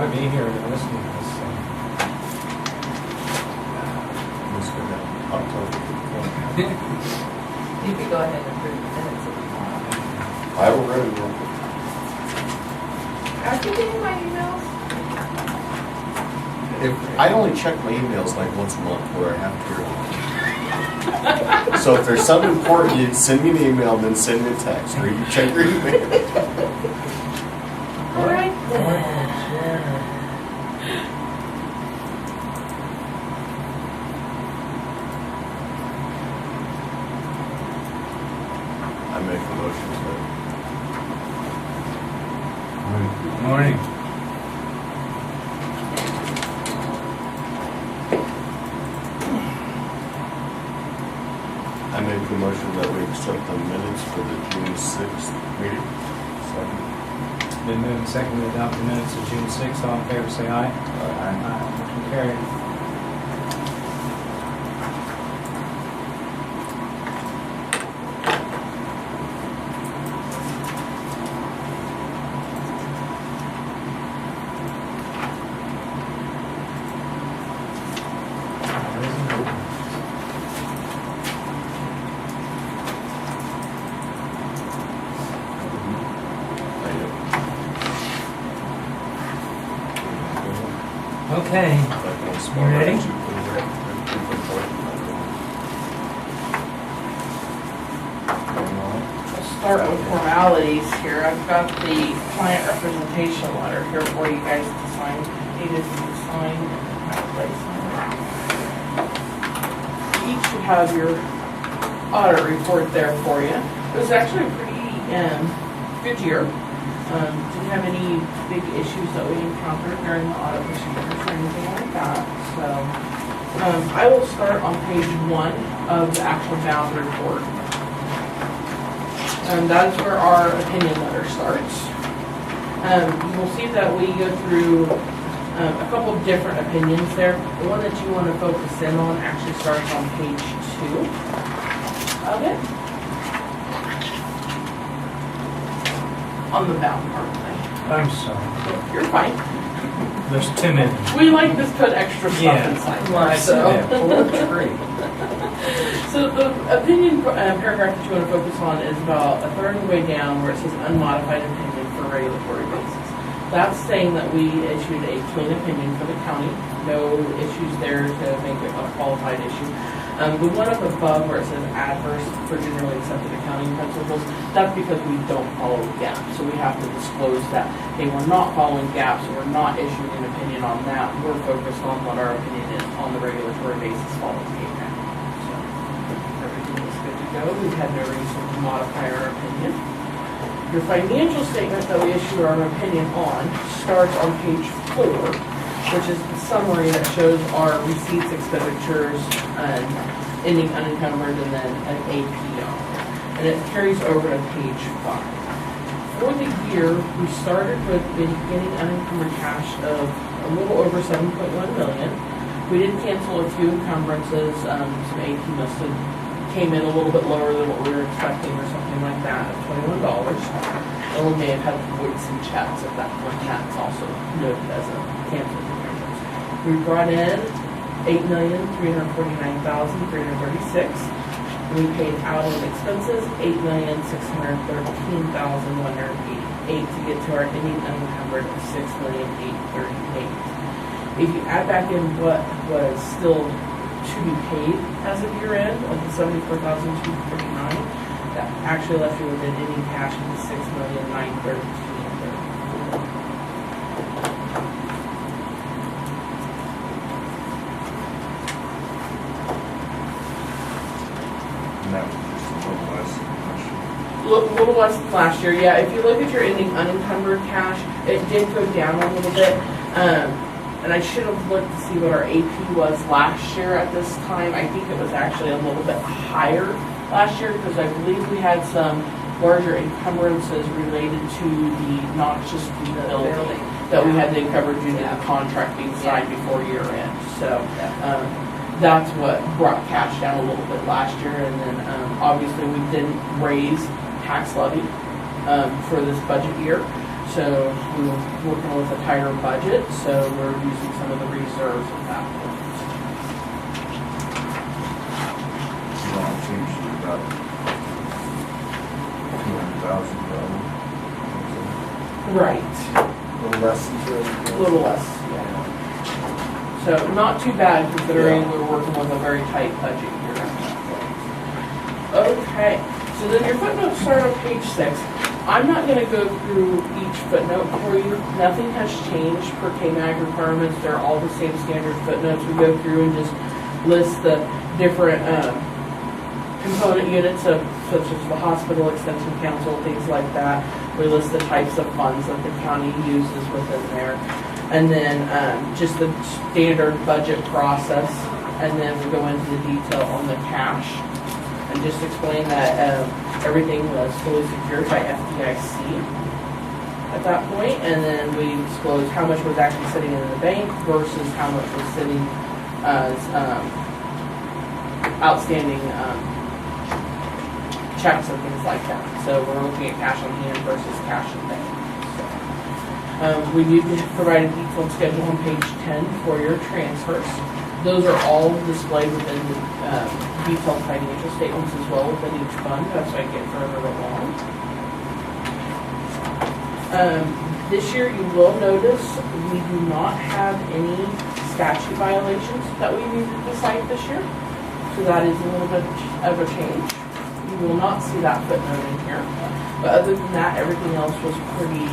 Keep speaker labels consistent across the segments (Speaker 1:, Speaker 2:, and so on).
Speaker 1: to be here and listen to this. So.
Speaker 2: Let's go down. October 15th.
Speaker 3: You could go ahead and approve the minutes if you want.
Speaker 2: I will ready one.
Speaker 3: Are you getting my emails?
Speaker 2: If I only check my emails like once a month where I have to. So if there's something important, you send me an email and then send me a text, or you check your email.
Speaker 3: All right then.
Speaker 2: I make the motion
Speaker 1: Good morning.
Speaker 2: I make the motion that we accept the minutes for the June 6th meeting. Second.
Speaker 1: Been moved and seconded to adopt the minutes of June 6th. All in favor, say aye. Aye. Motion carried. Okay. You ready?
Speaker 3: We'll start with formalities here. I've got the client representation letter here for you guys to sign. Needed to sign and have a place sign it. You each should have your audit report there for you. It was actually a pretty good year. Didn't have any big issues that we encountered during the audit procedures or anything like that. So I will start on page 1 of the actual bound report. And that is where our opinion letter starts. You will see that we go through a couple of different opinions there. The one that you want to focus in on actually starts on page 2 of it. On the bound part of it.
Speaker 1: I'm sorry.
Speaker 3: You're fine.
Speaker 1: There's too many.
Speaker 3: We like to put extra stuff
Speaker 1: Yeah.
Speaker 3: inside. So. So the opinion paragraph that you want to focus on is about a third of the way down where it says unmodified opinion for regulatory basis. That's saying that we issued a clean opinion for the county. No issues there to make it a qualified issue. The one up above where it says adverse for generally accepted accounting principles, that's because we don't follow GAP. So we have to disclose that, hey, we're not following GAP, so we're not issuing an opinion on that. We're focused on what our opinion is on the regulatory basis following GAP. So everything is good to go. We've had no reason to modify our opinion. Your financial statement that we issue our opinion on starts on page 4, which is the summary that shows our receipts, expenditures, and ending unencumbered, and then an APR. And it carries over to page 5. For the year, we started with beginning unencumbered cash of a little over $7.1 million. We did cancel a few encumbrances. Some AP must have came in a little bit lower than what we were expecting or something like that, of $21. And we may have had to void some checks at that point. That's also noted as a canceled encumbrance. We brought in $8,349,336. We paid out in expenses $8,613,188 to get to our ending unencumbered of $6,838,000. If you add back in what was still to be paid as of year end of the $74,249, that actually left you with an ending cash of $6,913,034.
Speaker 2: And that was just a little less than last year.
Speaker 3: A little less than last year, yeah. If you look at your ending unencumbered cash, it did go down a little bit. And I should have looked to see what our AP was last year at this time. I think it was actually a little bit higher last year because I believe we had some larger encumbrances related to the noxious building that we had to encumber due to the contract being signed before year end. So that's what brought cash down a little bit last year. And then obviously we didn't raise tax levy for this budget year. So we were working with a tighter budget, so we're using some of the reserves at that point.
Speaker 2: You want to change to about $200,000.
Speaker 3: Right.
Speaker 2: A little less than
Speaker 3: A little less, yeah. So not too bad considering we're working with a very tight budget here. Okay, so then your footnotes start on page 6. I'm not gonna go through each footnote for you. Nothing has changed per KMAG requirements. They're all the same standard footnotes. We go through and just list the different component units of, such as the hospital, extension council, things like that. We list the types of funds that the county uses within there. And then just the standard budget process. And then we go into the detail on the cash. And just explain that everything was fully secured by FDIC at that point. And then we disclose how much was actually sitting in the bank versus how much was sitting as outstanding checks and things like that. So we're looking at cash on hand versus cash in bank. So, we do provide a detailed schedule on page 10 for your transfers. Those are all displayed within the detailed financial statements as well within each fund as I get further along. This year you will notice we do not have any statute violations that we need to cite this year. So that is a little bit of a change. You will not see that footnote in here. But other than that, everything else was pretty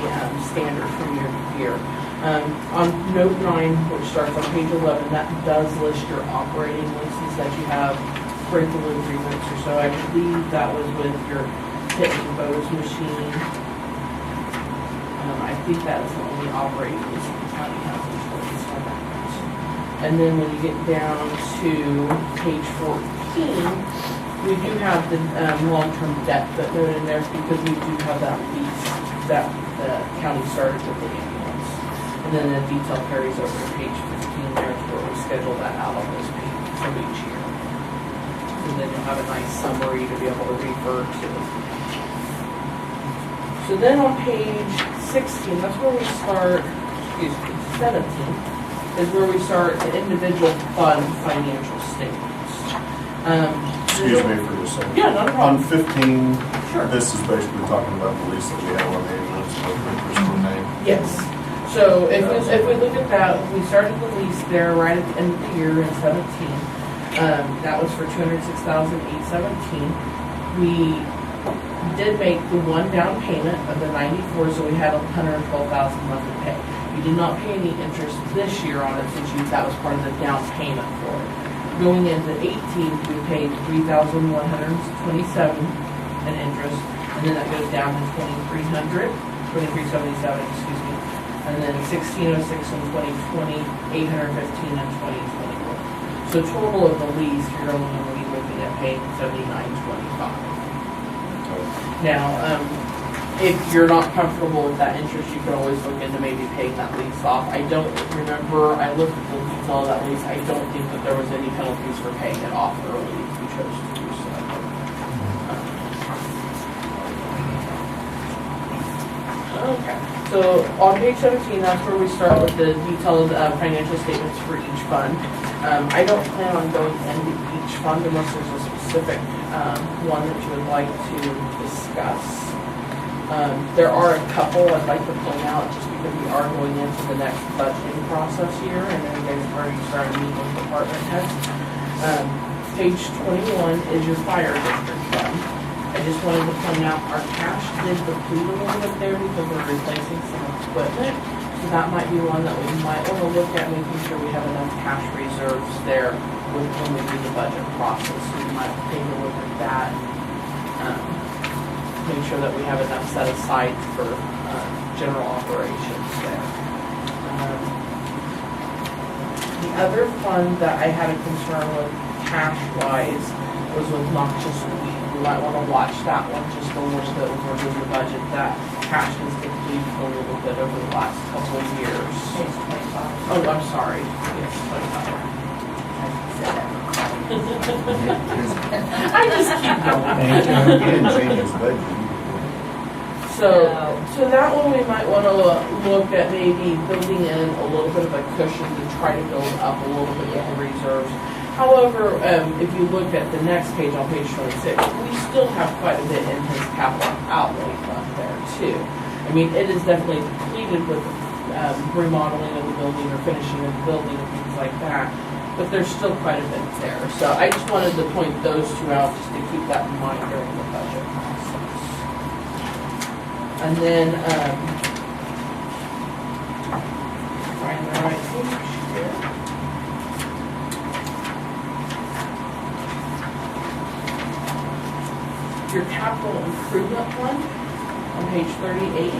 Speaker 3: standard from year to year. On note 9, which starts on page 11, that does list your operating leases that you have, rental agreements or so. I believe that was with your Hit and Bose machine. I think that is the only operating lease that the county has insurance on that. And then when you get down to page 14, we do have the long-term debt footnote in there because we do have that lease that the county started with the ambulance. And then the detail carries over to page 15 there to where we schedule that out on those pages from each year. And then you'll have a nice summary to be able to refer to. So then on page 16, that's where we start, 17, is where we start the individual fund financial statements.
Speaker 2: Excuse me for just a second.
Speaker 3: Yeah, not a
Speaker 2: On
Speaker 3: problem.
Speaker 2: 15,
Speaker 3: Sure.
Speaker 2: this is basically talking about the lease that we have on the ambulance with Crystal name.
Speaker 3: Yes. So if we look at that, we started the lease there right at the end of the year in 17. That was for $206,817. We did make the one down payment of the 94, so we had $112,000 left to pay. We did not pay any interest this year on it since that was part of the down payment for it. Going into 18, we paid $3,127 in interest, and then that goes down to $2,377, excuse me, and then $1,606 in 2020, $815 in 2021. So total of the lease, you're only going to be looking at paying $79.25. Now, if you're not comfortable with that interest, you can always look into maybe paying that lease off. I don't remember, I looked at the detail of that lease, I don't think that there was any penalties for paying it off early if you chose to do so. Okay, so on page 17, that's where we start with the detailed financial statements for each fund. I don't plan on going into each fund unless there's a specific one that you would like to discuss. There are a couple I'd like to point out just because we are going into the next budgeting process here, and then you guys have already started meeting with department heads. Page 21 is your fire district fund. I just wanted to point out our cash did deplete a little bit there because we're replacing some equipment. So that might be one that we might want to look at, making sure we have enough cash reserves there when we do the budget process. So we might take a look at that. Make sure that we have enough set aside for general operations there. The other fund that I had a concern with cash-wise was with noxious weed. You might want to watch that one just a little bit when we're doing the budget. That cash has depleted a little bit over the last couple of years.
Speaker 4: It's 25.
Speaker 3: Oh, I'm sorry. Yes, 25. I just keep going.
Speaker 2: He didn't change his budget.
Speaker 3: So that one we might want to look at maybe building in a little bit of a cushion to try to build up a little bit of the reserves. However, if you look at the next page on page 26, we still have quite a bit in his capital outlay fund there too. I mean, it is definitely depleted with remodeling of the building or finishing of the building and things like that, but there's still quite a bit there. So I just wanted to point those two out just to keep that in mind during the budget process. And then, find the right page here. Your capital improvement fund on page 38.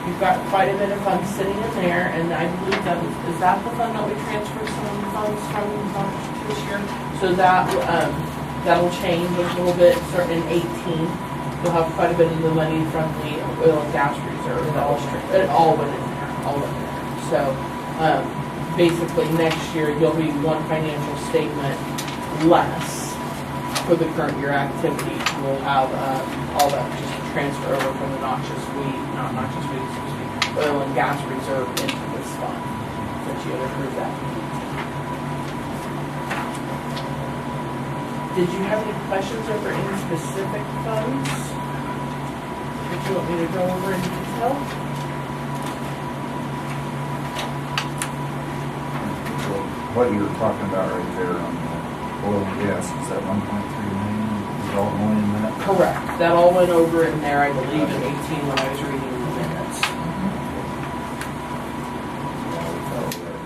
Speaker 3: You've got quite a bit of funds sitting in there, and I believe is that the fund that we transferred some funds from this year? So that, that'll change a little bit, starting in 18. You'll have quite a bit of the money from the oil and gas reserve. It all went in there, So, basically next year, you'll be one financial statement less for the current year activity. We'll have, all that just transfer over from the oil and gas reserve into this fund, since you had approved that. Did you have any questions over any specific funds that you want me to go over in detail?
Speaker 4: What you're talking about right there on the oil and gas, is that 1.3 million? Is all going in that?
Speaker 3: Correct. That all went over in there, I believe, in 18 when I was reading the minutes.
Speaker 4: Yeah, we felt that,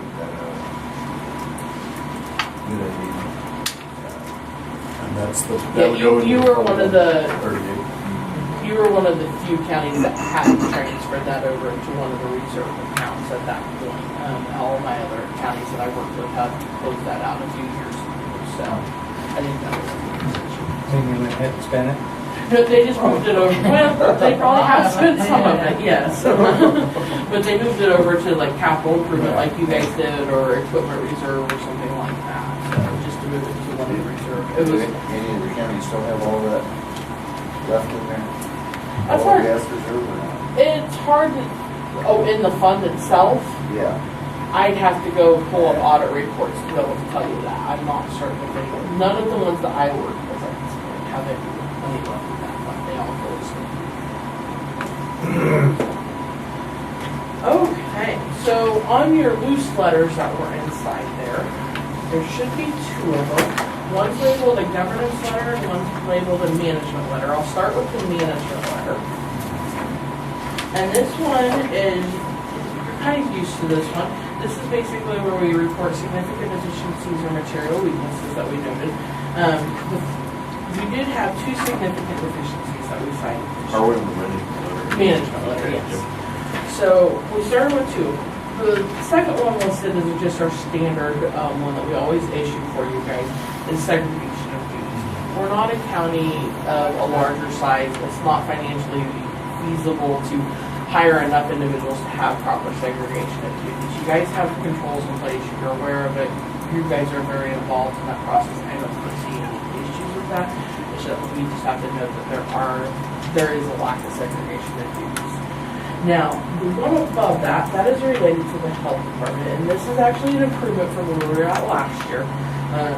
Speaker 4: good idea.
Speaker 2: And that's the. that
Speaker 3: Yeah,
Speaker 2: would go in
Speaker 3: you
Speaker 2: the
Speaker 3: were one of the
Speaker 2: 38.
Speaker 3: You were one of the few counties that hadn't transferred that over to one of the reserve accounts at that point. All my other counties that I worked with have closed that out a few years ago, so I think that was a good decision.
Speaker 1: Then you went ahead and spent it.
Speaker 3: No, they just moved it over, well, they probably have spent some of it, yes. But they moved it over to like capital improvement like you guys did, or equipment reserve or something like that, so just to move it to one of the reserve. It was,
Speaker 4: Any of the counties still have all that left in there?
Speaker 3: That's
Speaker 4: Oil
Speaker 3: hard.
Speaker 4: and gas reserve or not?
Speaker 3: it's hard to, in the fund itself,
Speaker 4: Yeah.
Speaker 3: I'd have to go pull up audit reports to be able to tell you that. I'm not certain if any, none of the ones that I work with have any money left in that fund. They all closed. Okay, so on your loose letters that were inside there should be two of them. One's labeled a governance letter and one's labeled a management letter. I'll start with the management letter. And this one is, you're kind of used to this one. This is basically where we report significant deficiencies or material weaknesses that we noted. We did have two significant deficiencies that we cited.
Speaker 2: Are we in the
Speaker 3: Management letter, yes. So we started with two. The second one listed is just our standard one that we always issue for you guys is segregation of duties. We're not a county of a larger size. It's not financially feasible to hire enough individuals to have proper segregation of duties. You guys have controls in place. You're aware of it. You guys are very involved in that process. I don't foresee any issues with that. It's just, we just have to note that there is a lack of segregation of duties. Now, the one above that is related to the health department, and this is actually an improvement from where we were at last year.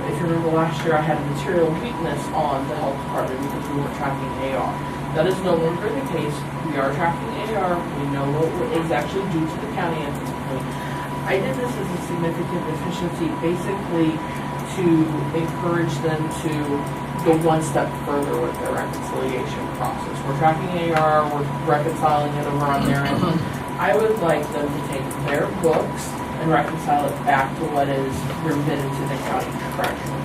Speaker 3: If you remember last year, I had a material weakness on the health department because we weren't tracking AR. That is no longer the case. We are tracking AR. We know what is actually due to the county at this point. I did this as a significant deficiency, basically to encourage them to go one step further with their reconciliation process. We're tracking AR, we're reconciling it over on their end. I would like them to take their books and reconcile it back to what is remitted to the county treasurer.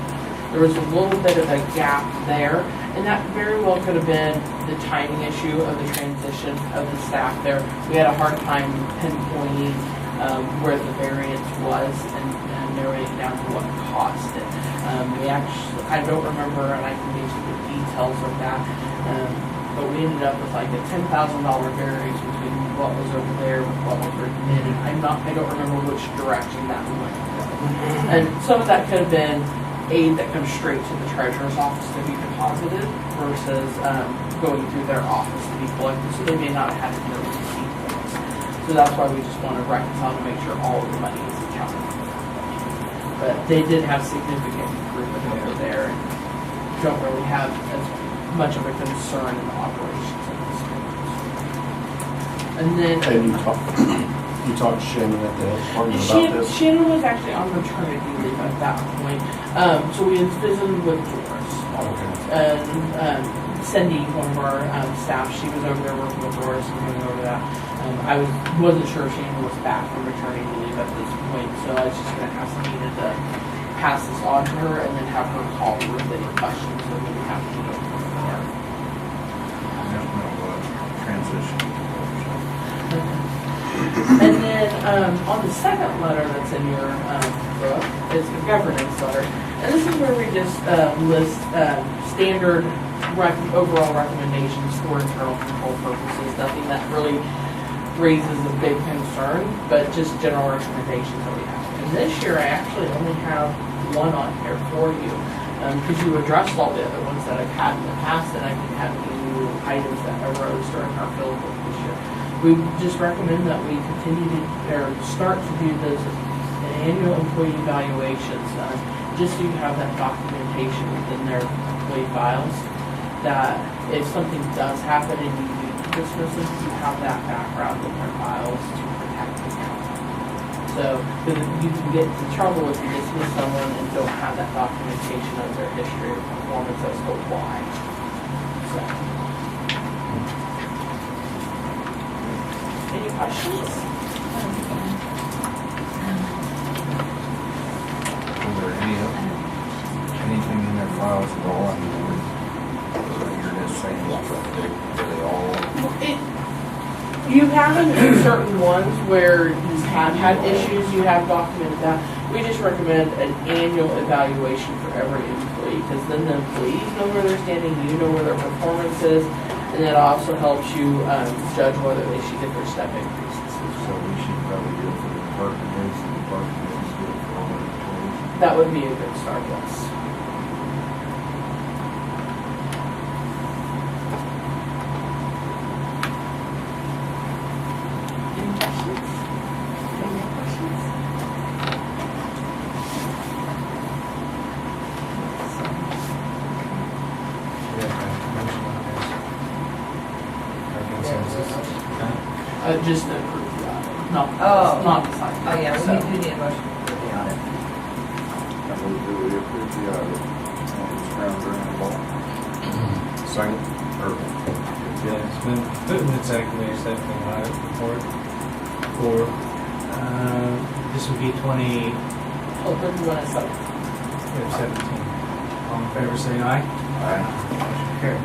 Speaker 3: There was a little bit of a gap there, and that very well could have been the timing issue of the transition of the staff there. We had a hard time pinpointing where the variance was and narrowing it down to what caused it. We actually, I don't remember, and I can get you the details of that, but we ended up with like a $10,000 variance between what was over there and what was remitted. I don't remember which direction that went. And some of that could have been aid that comes straight to the treasurer's office to be deposited versus going through their office to be collected, so they may not have had no receipt points. So that's why we just want to reconcile to make sure all of the money is accounted for. But they did have significant improvement over there and don't really have as much of a concern in the operations of the schools. And then
Speaker 2: And you talked to Shannon at the health department about this?
Speaker 3: Shannon was actually on maternity leave at that point. So we had visited with Doris. And Cindy, one of our staff, she was over there working with Doris and going over that. I wasn't sure if Shannon was back from maternity leave at this point, so I was just going to ask Nina to pass this on to her and then have her call me with any questions that we would have to go from there.
Speaker 4: I don't know what transition.
Speaker 3: And then on the second letter that's in your book is the governance letter. And this is where we just list standard overall recommendations for internal control purposes. Nothing that really raises a big concern, but just general recommendations that we have. And this year I actually only have one on here for you because you addressed all the other ones that I've had in the past, and I didn't have any new items that arose during our field work this year. We just recommend that we continue to, or start to do those annual employee evaluations, just so you have that documentation within their employee files, that if something does happen and you need to dismiss them, you have that background in their files to protect the county. So, because you can get into trouble if you dismiss someone and don't have that documentation of their history or performance as to why. So. Any questions?
Speaker 4: Was there anything in their files at all? I mean, or you're just saying they all?
Speaker 3: You have in certain ones where you have had issues, you have documented that. We just recommend an annual evaluation for every employee, because then the employees know where they're standing, you know where their performance is, and it also helps you judge whether they should get their step increases.
Speaker 4: So we should probably do it for the department heads, and the department heads do it for all their employees.
Speaker 3: That would be a good start, yes. Any questions? Any more questions? Just to approve the audit, not decide.
Speaker 5: Oh, yeah,
Speaker 3: So-
Speaker 5: we do need a motion for the audit.
Speaker 4: I will do it if the audit. It's round and ball.
Speaker 2: Second? Or,
Speaker 1: Yeah, it's been put in the secondary accepting audit report for, this would be 2017.
Speaker 3: Oh, 31
Speaker 1: All in favor, say aye. Motion carried.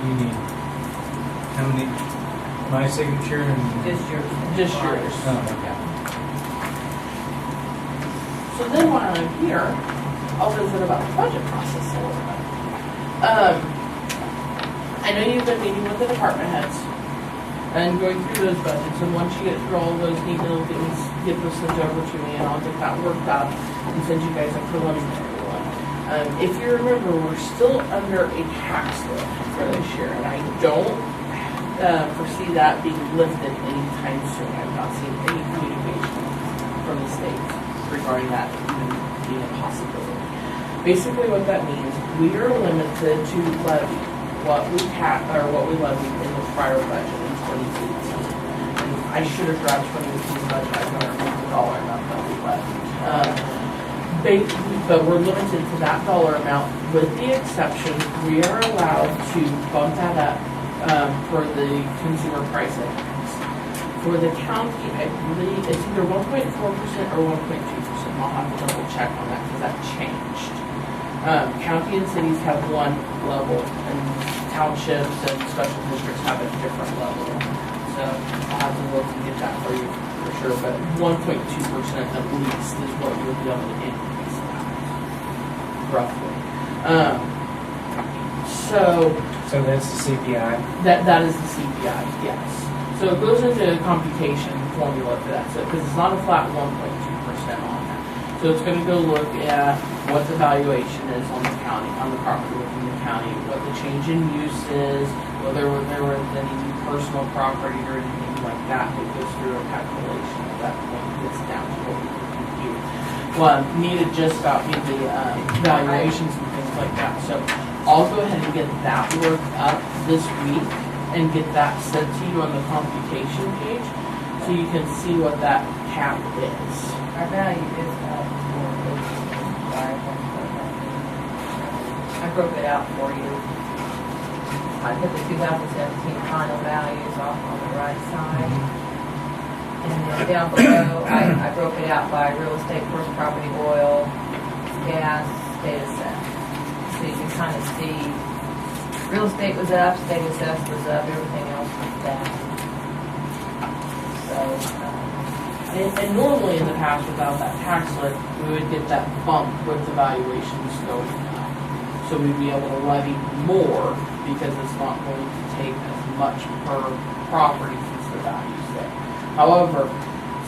Speaker 1: You need, how many, my signature and?
Speaker 5: Just yours.
Speaker 3: Just yours.
Speaker 1: Oh,
Speaker 3: Yeah. So then while I'm here, I'll visit about the budget process a little bit. I know you've been meeting with the department heads and going through those budgets, and once you get through all those neat little things, get those sent over to me, and I'll get that worked out and send you guys a preliminary one. If you remember, we're still under a tax lift for this year, and I don't foresee that being lifted anytime soon. I've not seen any communication from the state regarding that even being a possibility. Basically what that means, we are limited to levy what we levied in the prior budget in 2018. And I should have grabbed 2018 budget, I don't remember the dollar amount that we levied. But we're limited to that dollar amount, with the exception, we are allowed to bump that up for the consumer price index. For the county, I believe it's either 1.4% or 1.2%. I'll have to double check on that because that changed. County and cities have one level, and townships and special districts have a different level. So I'll have to look and get that for you for sure. But 1.2% at least is what you'll be able to increase that, roughly. So
Speaker 1: that's the CPI.
Speaker 3: that is the CPI, yes. So it goes into a computation formula for that, so because it's not a flat 1.2% on that. So it's going to go look at what the valuation is on the county, on the property within the county, what the change in use is, whether there was any new personal property or anything like that. It goes through a calculation at that point, gets down to what we can compute. Well, needed just about be the valuations and things like that. So I'll go ahead and get that work up this week and get that sent to you on the computation page so you can see what that cap is.
Speaker 5: Our value is up for I broke it out for you. I put the 2017 final values off on the right side. And then down below, I broke it out by real estate, first property, oil, gas, state assessed. So you can kind of see, real estate was up, state assessed was up, everything else was down. So,
Speaker 3: And normally in the past, without that tax lift, we would get that bump with the valuations going up. So we'd be able to levy more because it's not going to take as much per property since the value's there. However,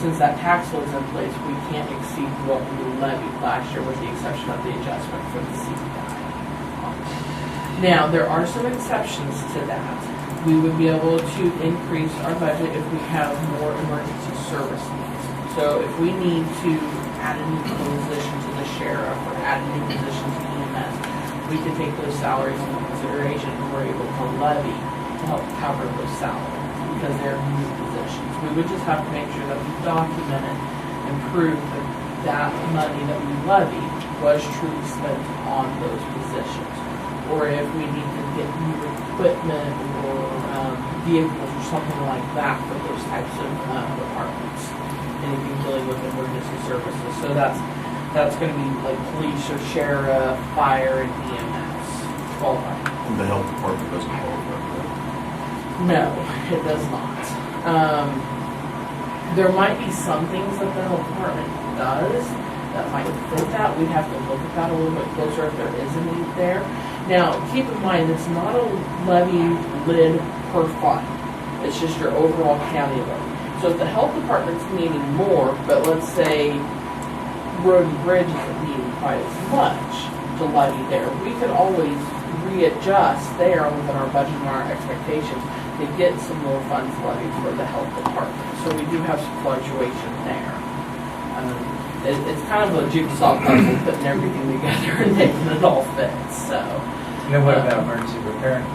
Speaker 3: since that tax law is in place, we can't exceed what we levied last year with the exception of the adjustment for the CPI. Now, there are some exceptions to that. We would be able to increase our budget if we have more emergency service needs. So if we need to add a new position to the sheriff or add a new position to EMS, we can take those salaries into consideration and we're able to levy to help cover those salaries because they're new positions. We would just have to make sure that we document it and prove that that money that we levy was truly spent on those positions. Or if we need to get new equipment or vehicles or something like that for those types of departments. Anything dealing with emergency services. So that's going to be like police or sheriff, fire, and EMS. Qualified.
Speaker 2: The health department doesn't qualify for that.
Speaker 3: No, it does not. There might be some things that the health department does that might fit that. We'd have to look at that a little bit closer if there is a need there. Now, keep in mind, it's not a levy lid per fund. It's just your overall county levy. So if the health department's needing more, but let's say road and bridge isn't needing quite as much to levy there, we could always readjust there within our budget and our expectations to get some more funds levied for the health department. So we do have some fluctuation there. It's kind of a jigsaw puzzle, putting everything together and making it all fit. So,
Speaker 1: And then what about emergency repairs?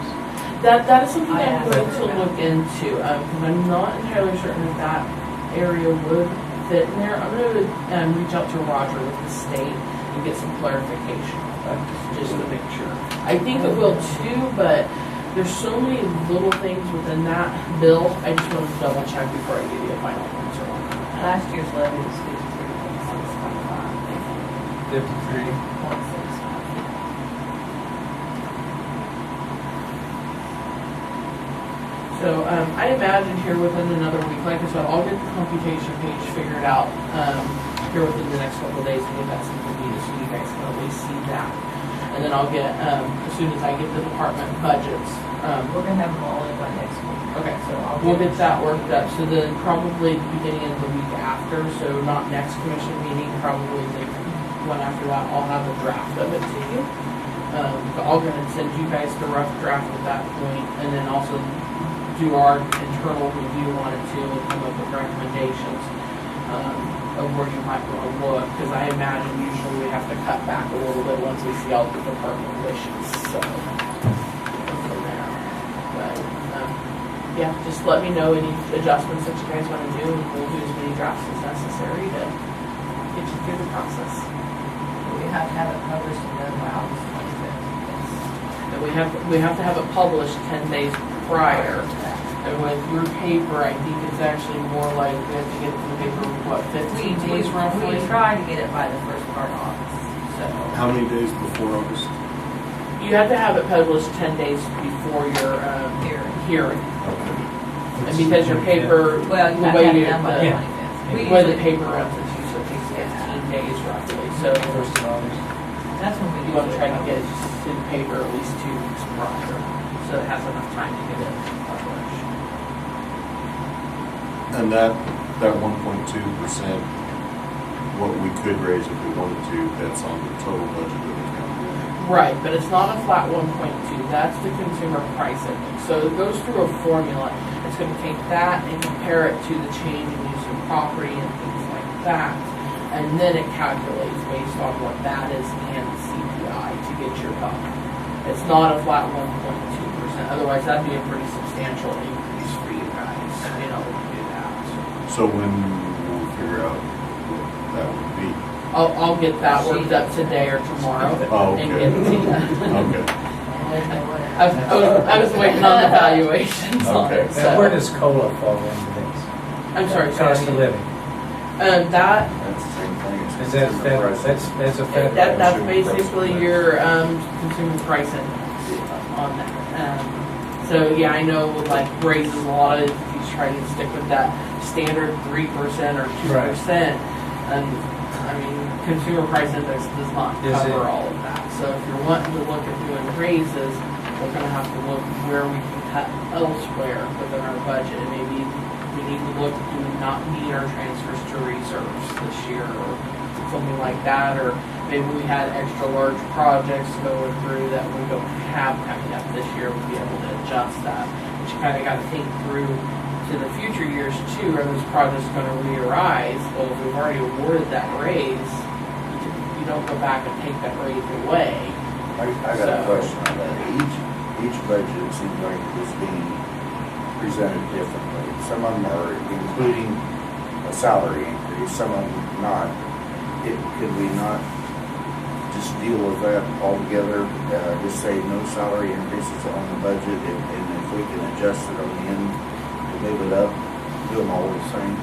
Speaker 3: that is something I'm going to look into because I'm not entirely certain if that area would fit in there. I'm going to reach out to Roger with the state and get some clarification just to make sure. I think it will too, but there's so many little things within that bill. I just want to double check before I give you a final answer on that.
Speaker 5: last year's levy was 53.625.
Speaker 1: 53.
Speaker 3: So I imagine here within another week, like I said, I'll get the computation page figured out here within the next couple of days and get that sent to you so you guys can at least see that. And then I'll get, as soon as I get the department budgets.
Speaker 5: We're gonna have them all in by next week.
Speaker 3: Okay,
Speaker 5: So I'll
Speaker 3: we'll get that worked up. So then probably the beginning of the week after, so not next commission meeting, probably the one after that, I'll have a draft of it to you. But I'll go ahead and send you guys the rough draft at that point, and then also do our internal review on it too and come up with recommendations of where you might want to look, because I imagine usually we have to cut back a little bit once we see all the department wishes. So from there. But yeah, just let me know any adjustments that you guys want to do, and we'll do as many drafts as necessary to get you through the process.
Speaker 5: We have to have it published in the August 25th.
Speaker 3: And we have to have it published 10 days prior. And with your paper, I think it's actually more like we have to get it to the paper, what, 15 days roughly?
Speaker 5: We try to get it by the first part of August, so.
Speaker 2: How many days before August?
Speaker 3: You have to have it published 10 days before your hearing.
Speaker 2: Okay.
Speaker 3: And because your paper,
Speaker 5: Well, you
Speaker 3: the
Speaker 5: have to
Speaker 3: way
Speaker 5: have it
Speaker 3: you,
Speaker 5: done by the
Speaker 1: Yeah.
Speaker 5: 25th.
Speaker 3: the way the paper runs, it's usually takes 15 days roughly. So
Speaker 1: First of August.
Speaker 5: That's when we
Speaker 3: you want to try to get it to the paper at least 2 weeks prior, so it has enough time to get it published.
Speaker 2: And that 1.2% what we could raise if we wanted to, that's on the total budget of the county.
Speaker 3: Right, but it's not a flat 1.2, that's the consumer price index. So it goes through a formula, it's gonna take that and compare it to the change in use of property and things like that. And then it calculates based on what that is and the CPI to get your buck. It's not a flat 1.2%, otherwise that'd be a pretty substantial increase for you guys, in order to do that.
Speaker 2: So when we'll figure out what that would be.
Speaker 3: I'll get that worked up today or tomorrow
Speaker 2: Oh,
Speaker 3: and
Speaker 2: okay.
Speaker 3: get it to you.
Speaker 2: Okay.
Speaker 3: I was waiting on the valuations on
Speaker 2: Okay.
Speaker 3: it,
Speaker 1: Now, where
Speaker 3: so.
Speaker 1: does COLA fall into this?
Speaker 3: I'm sorry,
Speaker 1: Cost of
Speaker 3: sorry.
Speaker 1: living.
Speaker 3: That,
Speaker 4: That's the same thing. It's
Speaker 1: Is that,
Speaker 4: consumer price.
Speaker 1: that's a federal?
Speaker 3: that's
Speaker 4: Consumer price
Speaker 3: basically
Speaker 4: index.
Speaker 3: your, consumer price index on that. So, yeah, I know like raises a lot of, he's trying to stick with that standard 3% or 2%. And, I mean, consumer price index does not
Speaker 1: Is it-
Speaker 3: cover all of that. So if you're wanting to look at doing raises, we're gonna have to look where we can cut elsewhere within our budget. And maybe we need to look, do we not need our transfers to reserves this year or something like that? Or maybe we had extra large projects going through that we don't have coming up this year, we'd be able to adjust that. But you kinda gotta think through to the future years too, are those projects gonna re-arise? Well, if we've already awarded that raise, you don't go back and take that raise away.
Speaker 6: I got a question on that. Each budget seems like it's being presented differently. Some of them are including a salary increase, some of them not. Could we not just deal with that altogether? Just say no salary increases on the budget, and if we can adjust it on the end to move it up, do them all the same?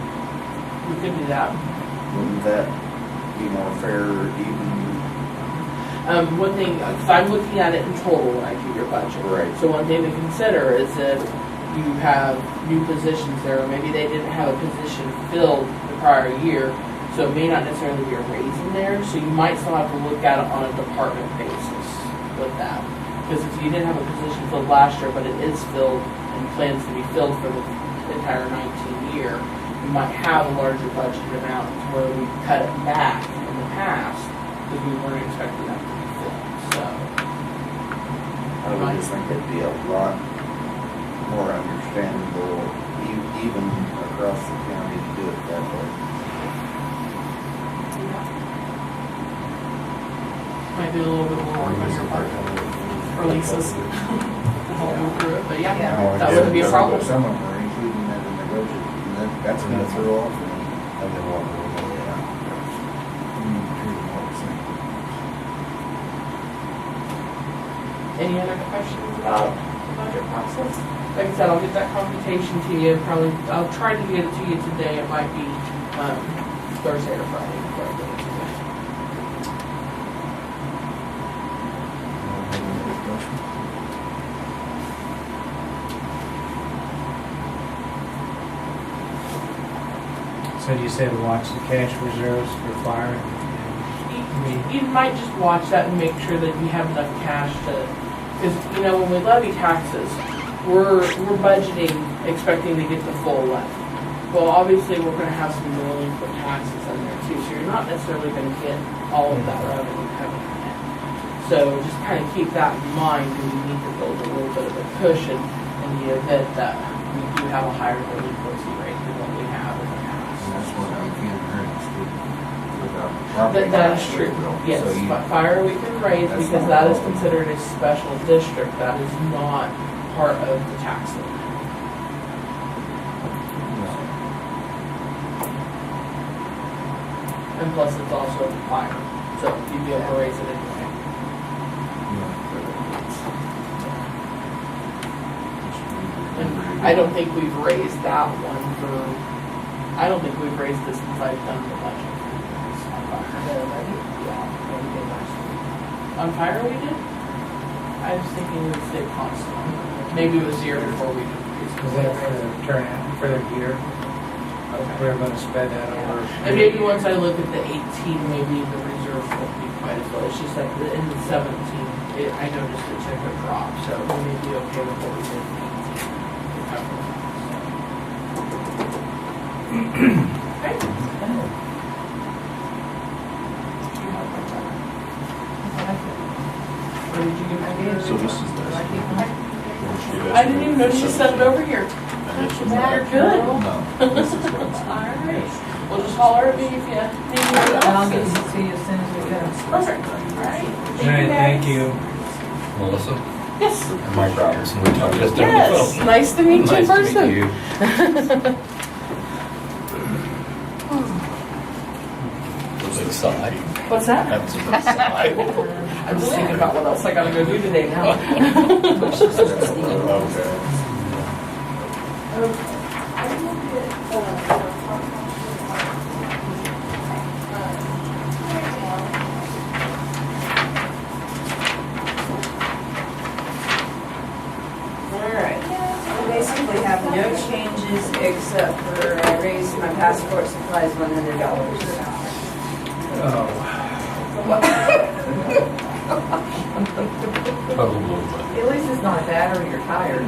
Speaker 3: We could do that.
Speaker 6: Wouldn't that be more fair, even?
Speaker 3: One thing, because I'm looking at it in total when I do your budget.
Speaker 6: Right.
Speaker 3: So one thing to consider is if you have new positions there, or maybe they didn't have a position filled the prior year, so it may not necessarily be a raise in there, so you might still have to look at it on a department basis with that. Because if you didn't have a position filled last year, but it is filled and plans to be filled for the entire 19 year, you might have a larger budget amount where we cut it back in the past because we weren't expecting that to be filled. So,
Speaker 6: I would just think it'd be a lot more understandable, even across the county, to do it that way.
Speaker 3: might be a little bit more work on your part, or Lisa's, to help move through it, but yeah,
Speaker 6: Now,
Speaker 3: that wouldn't be a problem.
Speaker 6: Some of them are including that in their budget, and that's gonna throw off.
Speaker 2: And then one more.
Speaker 3: Any other questions about the budget process? Like I said, I'll get that computation to you, probably, I'll try to get it to you today, it might be, Thursday or Friday before I get it to you.
Speaker 1: So you said watch the cash reserves for fire and
Speaker 3: You might just watch that and make sure that you have enough cash to, because, you know, when we levy taxes, we're budgeting, expecting to get the full levy. Well, obviously, we're gonna have some delinquent taxes in there too, so you're not necessarily gonna get all of that revenue coming in. So just kind of keep that in mind, because we need to build a little bit of a cushion in the event that we do have a higher delinquency rate than what we have in the past.
Speaker 4: And that's what I can't raise without property.
Speaker 3: That is
Speaker 4: tax
Speaker 3: true,
Speaker 4: bill.
Speaker 3: yes,
Speaker 4: So you-
Speaker 3: fire we can raise
Speaker 4: That's
Speaker 3: because
Speaker 4: not
Speaker 3: that is
Speaker 4: a problem.
Speaker 3: considered a special district, that is not part of the tax levy. And plus it's also fire, so you'd be able to raise it anyway. And I don't think we've raised that one for, I don't think we've raised this since I've done the budget. On fire. Yeah, when we did last year. On fire we did? I was thinking we stayed constant. Maybe it was the year before we did.
Speaker 1: is that for the turnout, for the year? We're gonna spread that over.
Speaker 3: And maybe once I look at the 18, maybe the reserve won't be quite as low. It's just like in the 17, I noticed it took a drop, so we may be okay with what we did in 18. Okay. Or did you give it to me?
Speaker 2: So this is
Speaker 5: Do I
Speaker 2: this.
Speaker 5: keep mine?
Speaker 3: I didn't even know she sent it over here.
Speaker 2: And this is
Speaker 3: You're good.
Speaker 2: This is what's.
Speaker 3: Alright. We'll just holler at me if you need anything
Speaker 5: And I'll get
Speaker 3: else.
Speaker 5: it to you as soon as we go.
Speaker 3: Perfect. Alright.
Speaker 1: All right, thank you.
Speaker 7: Melissa?
Speaker 3: Yes.
Speaker 7: And Mike Robertson, we talked just over the
Speaker 3: Yes.
Speaker 7: phone.
Speaker 3: Nice to meet you in
Speaker 7: Nice to meet
Speaker 3: person.
Speaker 7: you. Was it a sigh?
Speaker 3: What's that?
Speaker 7: That was a good sigh.
Speaker 3: I'm just thinking about what else I gotta go do today now.
Speaker 2: Okay.
Speaker 3: Alright.
Speaker 8: I basically have no changes except for I raised my passport supplies $100.
Speaker 1: Oh,
Speaker 7: Total movement.
Speaker 5: At least it's not a battery or tired.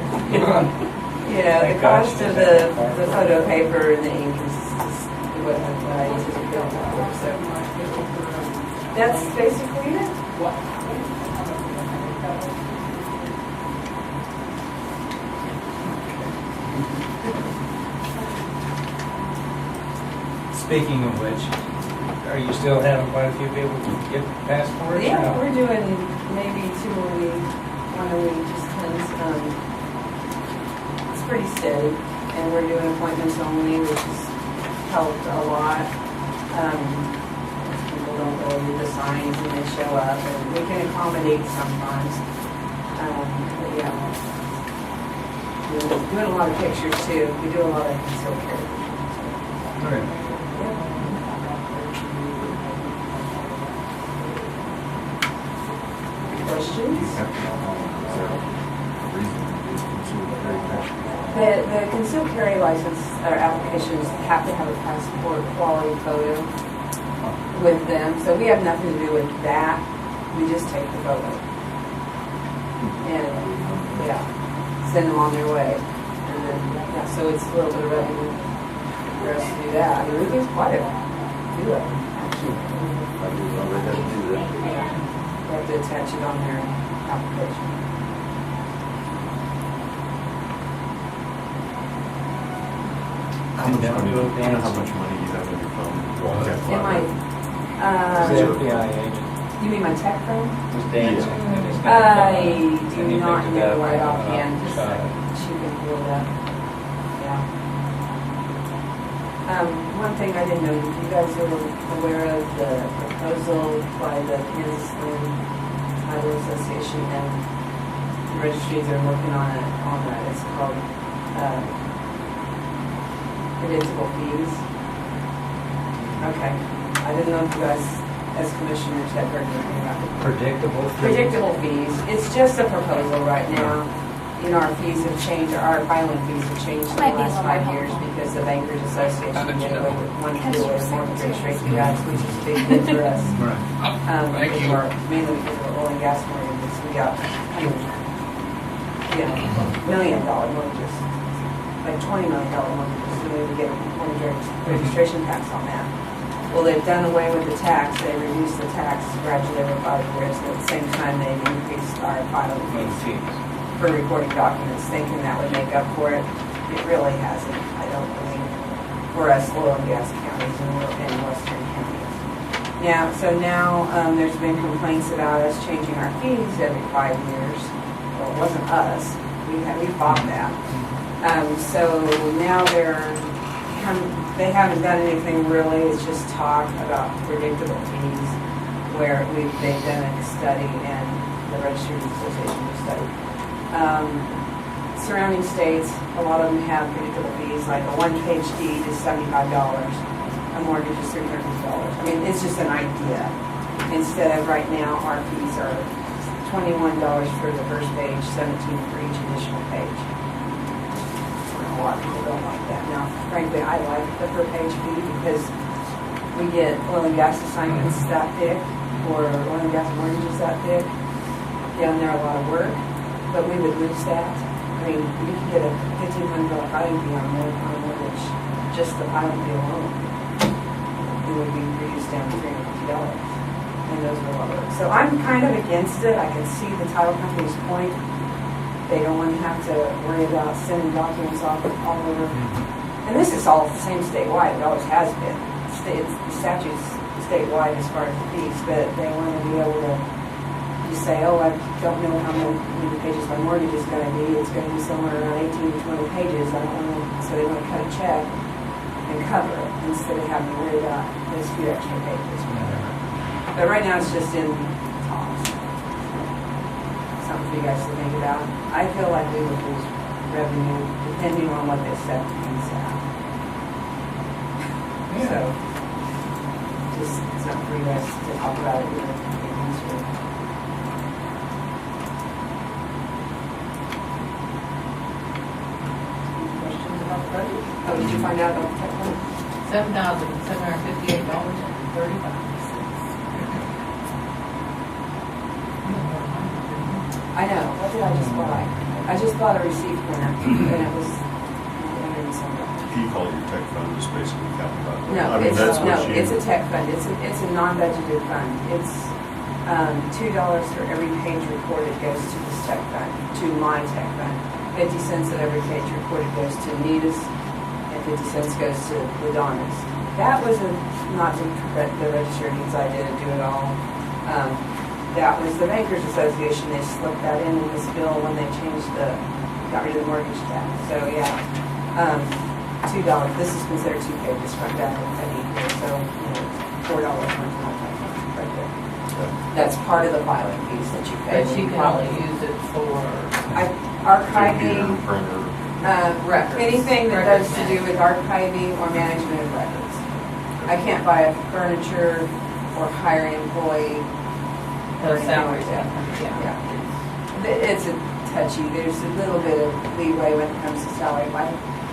Speaker 8: Yeah, the cost of the photo paper and the ink is just what I use as a bill for, so. That's basically it.
Speaker 1: speaking of which, are you still having quite a few people get passports? or
Speaker 8: Yeah,
Speaker 1: no?
Speaker 8: we're doing maybe 2 a week, 1 a week, just depends. It's pretty steady, and we're doing appointments only, which has helped a lot. People don't go read the signs and they show up, and we can accommodate sometimes. But yeah, we're doing a lot of pictures too. We do a lot of concealed carry.
Speaker 1: All right.
Speaker 8: Questions?
Speaker 4: Is there a reason to do concealed carry passport?
Speaker 8: The concealed carry license or applications have to have a passport quality photo with them, so we have nothing to do with that. We just take the photo. And, yeah, send them on their way. And then, yeah, so it's a little bit of revenue for us to do that. I mean, we do quite a few of them, actually.
Speaker 6: I didn't know they had to do that.
Speaker 8: Yeah, we have to attach it on their application.
Speaker 2: How much money, do you know how much money you have in your phone?
Speaker 8: It might,
Speaker 1: Is the FBI agent
Speaker 8: you mean my tech phone?
Speaker 1: was dancing? and it's gonna
Speaker 8: I
Speaker 1: come.
Speaker 8: do
Speaker 1: Anything
Speaker 8: not
Speaker 1: to
Speaker 8: know
Speaker 1: that,
Speaker 8: right offhand, just
Speaker 1: shot.
Speaker 8: she can pull it up. Yeah. One thing I didn't know, you guys are aware of the proposal by the Kansas Land Title Association and the registries are working on that. It's called, predictable fees. Okay. I didn't know if you guys, as commissioners, had heard anything about it.
Speaker 1: Predictable. fees.
Speaker 8: Predictable fees, it's just a proposal right now. You know, our fees have changed, our filing fees have changed in the
Speaker 9: Might be
Speaker 8: last
Speaker 9: a little
Speaker 8: 5 years because the Bankers Association
Speaker 7: How did you
Speaker 8: did
Speaker 7: know?
Speaker 8: away with one to do away with mortgage rate guys, which is a big deal for us.
Speaker 1: Right.
Speaker 7: Thank
Speaker 8: Because
Speaker 7: you.
Speaker 8: we're- mainly because of oil and gas mortgages, we got, $1 million mortgages, like $20 million mortgages, so we would get a mortgage registration tax on that. Well, they've done away with the tax, they reduced the tax gradually over 5 years, but at the same time, they've increased our filing
Speaker 1: Those
Speaker 8: fees
Speaker 1: fees.
Speaker 8: for recording documents, thinking that would make up for it. It really hasn't, I don't believe, for us oil and gas counties in western counties. Now, there's been complaints about us changing our fees every 5 years. Well, it wasn't us, we fought that. So now they haven't done anything really, it's just talk about predictable fees, where they've done a study and the Registry Association has studied. Surrounding states, a lot of them have predictable fees, like a one-page deed is $75, a mortgage is $350. I mean, it's just an idea. Instead of right now, our fees are $21 for the first page, $17 for each additional page. A lot of people don't like that. Now, frankly, I like the per page fee because we get oil and gas assignments that thick, or oil and gas mortgages that thick. Yeah, and they're a lot of work, but we would lose that. I mean, you could get a $1,500 filing fee on a mortgage, just the filing fee alone. It would be reduced down to $350. and those are lower. So I'm kind of against it. I can see the title company's point. They don't want to have to worry about sending documents off all over. And this is all the same statewide, it always has been. The statute's statewide as far as the fees, but they want to be able to just say, oh, I don't know how many pages my mortgage is going to be. It's going to be somewhere around 18 to 20 pages. I don't want to, so they want to cut a check and cover it instead of having to worry about those few extra pages. But right now it's just in talks. Something for you guys to think about. I feel like we would lose revenue depending on what they set the fees at. So, just something for you guys to talk about it. Questions about the budget? Oh, did you find out about the tech fund?
Speaker 5: $7,758.35.
Speaker 8: I know. What did I just buy? I just bought a receipt printer, and it was $100
Speaker 2: You call your tech fund just basically capital.
Speaker 8: No,
Speaker 2: I mean, that's what you.
Speaker 8: it's a tech fund. It's a non-budgeted fund. It's $2 for every page recorded goes to this tech fund, to my tech fund. 50 cents of every page recorded goes to Anita's, and 50 cents goes to Ladonna's. That was not the registered needs I didn't do it all. That was the Bankers Association. They slipped that in this bill when they got rid of the mortgage tax. So yeah, $2. This is considered 2 pages front, back, and penny here. So $4 worth of my tax right there. That's part of the filing fees that you pay.
Speaker 5: But you can only use it for
Speaker 8: Archiving,
Speaker 2: Computer, printer.
Speaker 5: records.
Speaker 8: anything that
Speaker 5: Records
Speaker 8: has to do with archiving or management of records. I can't buy furniture or hire an employee.
Speaker 5: The salaries,
Speaker 8: Yeah.
Speaker 5: yeah.
Speaker 8: It's a touchy, there's a little bit of leeway when it comes to salary. If I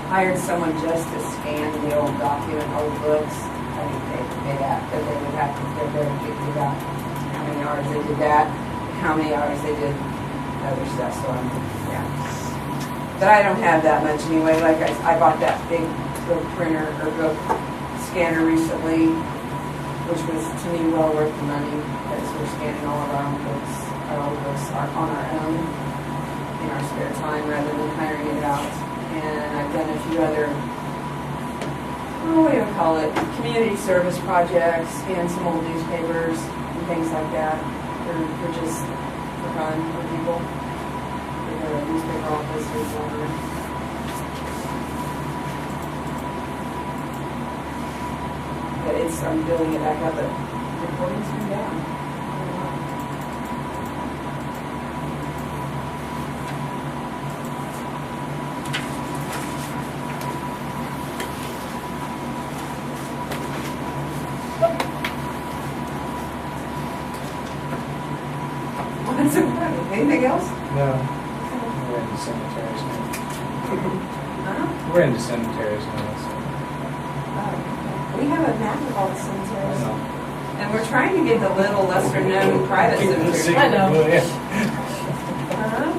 Speaker 8: hired someone just to scan the old document, old books, I think they could pay that, but they would have to, they're very picky about how many hours they did that, how many hours they did other stuff, so yeah. But I don't have that much anyway, like I bought that big book printer, or book scanner recently, which was to me well worth the money, because we're scanning all of our own books, our old books are on our own in our spare time rather than hiring it out. And I've done a few other, what do you call it, community service projects, and some old newspapers and things like that, for just for fun for people, for the newspaper office or whatever. But I'm building it back up, but the recording's been down. What's so funny? Anything else?
Speaker 1: No. We're into cemeteries now.
Speaker 8: Huh?
Speaker 1: We're into cemeteries now, so.
Speaker 8: We have a map of all the cemeteries.
Speaker 1: I know.
Speaker 8: And we're trying to get the little lesser known private cemeteries.
Speaker 5: I know.
Speaker 1: Well, yeah.
Speaker 8: Uh-huh.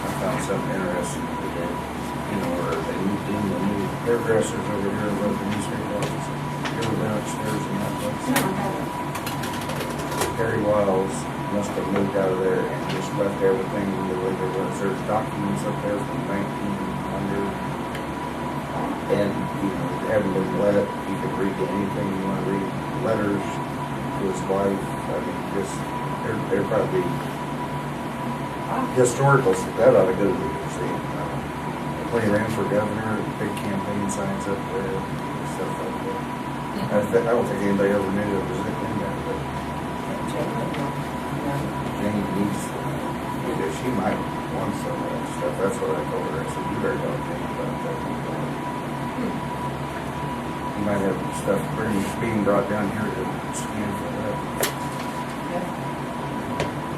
Speaker 4: I found something interesting today, where they moved in the new hairdressers over here above the newspaper office. Here we're downstairs in that place. Harry Wiles must have moved out of there and just left everything the way there was. There's documents up there from 1900. And, they haven't been let, you can read anything you want to read, letters to his wife, I mean, just, they're probably historical, so that ought to go to the museum. When he ran for governor, big campaign signs up there, stuff like that. I don't think anybody ever knew it was in there, but Jane needs, she might want some of that stuff, that's what I told her, I said, you better talk to Jane about that. You might have stuff being brought down here to scan for that.
Speaker 8: Yeah.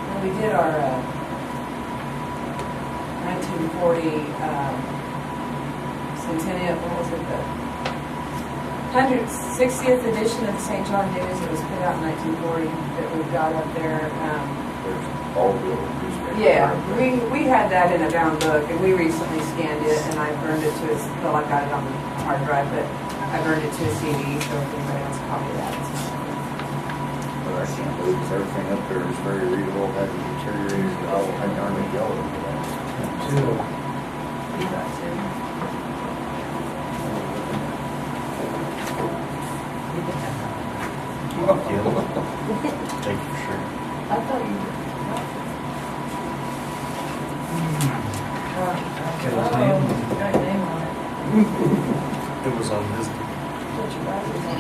Speaker 8: Well, we did our 1940 centennial, what was it, the 160th edition of the St. John News. It was put out in 1940 that we've got up there.
Speaker 4: There's all the old newspapers.
Speaker 8: Yeah, we had that in a bound book, and we recently scanned it, and I burned it to its, well, I got it on the hard drive, but I've earned it to a CD, so if anybody wants a copy of that, it's
Speaker 6: But I can't believe 'cause everything up there is very readable, hasn't deteriorated at all. I darn it yellow for that.
Speaker 1: Two.
Speaker 5: You got to. You can have that.
Speaker 2: Thank you for sharing.
Speaker 5: I thought you did.
Speaker 1: Got his name?
Speaker 5: Got your name on it.
Speaker 2: It was on his,
Speaker 5: Put your glasses on.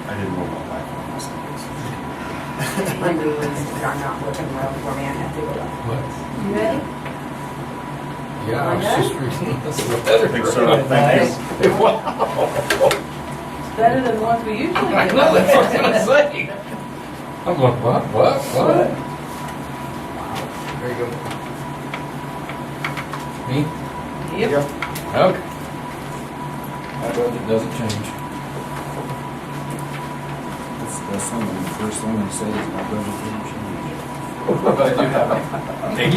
Speaker 2: I didn't know my life on this.
Speaker 8: My new ones are not looking well for me, I have to go up.
Speaker 7: What?
Speaker 5: You ready?
Speaker 7: Yeah, I was just reading this
Speaker 2: I
Speaker 7: letter.
Speaker 2: think so. Thank you.
Speaker 7: Wow.
Speaker 5: It's better than the ones we usually
Speaker 7: I
Speaker 5: get.
Speaker 7: know, that's what I was gonna say. I'm like, what? There you go. Me?
Speaker 5: Yep.
Speaker 7: Okay. My budget doesn't change.
Speaker 6: That's something, the first thing they say is my budget didn't change.
Speaker 7: But I do have
Speaker 1: You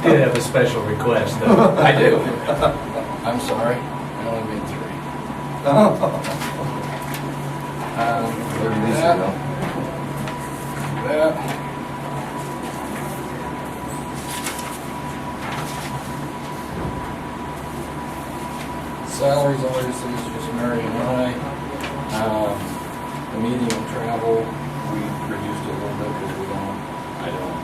Speaker 1: did have a special request, though.
Speaker 7: I do. I'm sorry. I only made 3.
Speaker 6: These
Speaker 7: That.
Speaker 6: ago.
Speaker 7: That. Salaries, obviously, is just Mary and I. The meeting and travel, we reduced it a little bit because I don't,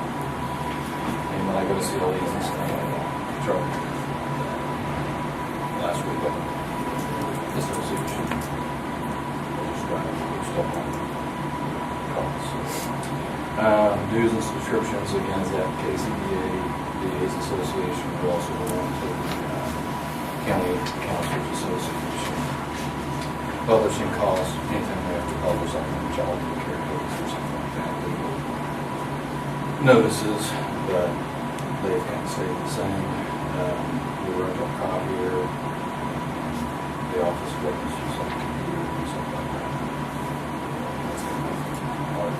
Speaker 7: and when I go to see all these and stuff, I don't charge. Last week, but this association, I just trying to do stuff on costs. Dues and subscriptions, again, is that KCBA, DA's Association, we also belong to the County Counselors Association. Publishing costs, anything we have to publish, like in child care case or something like that. Legal notices, but they can't stay the same. We run a copier, the office equipment's just like a computer and stuff like that. That's kind of hard.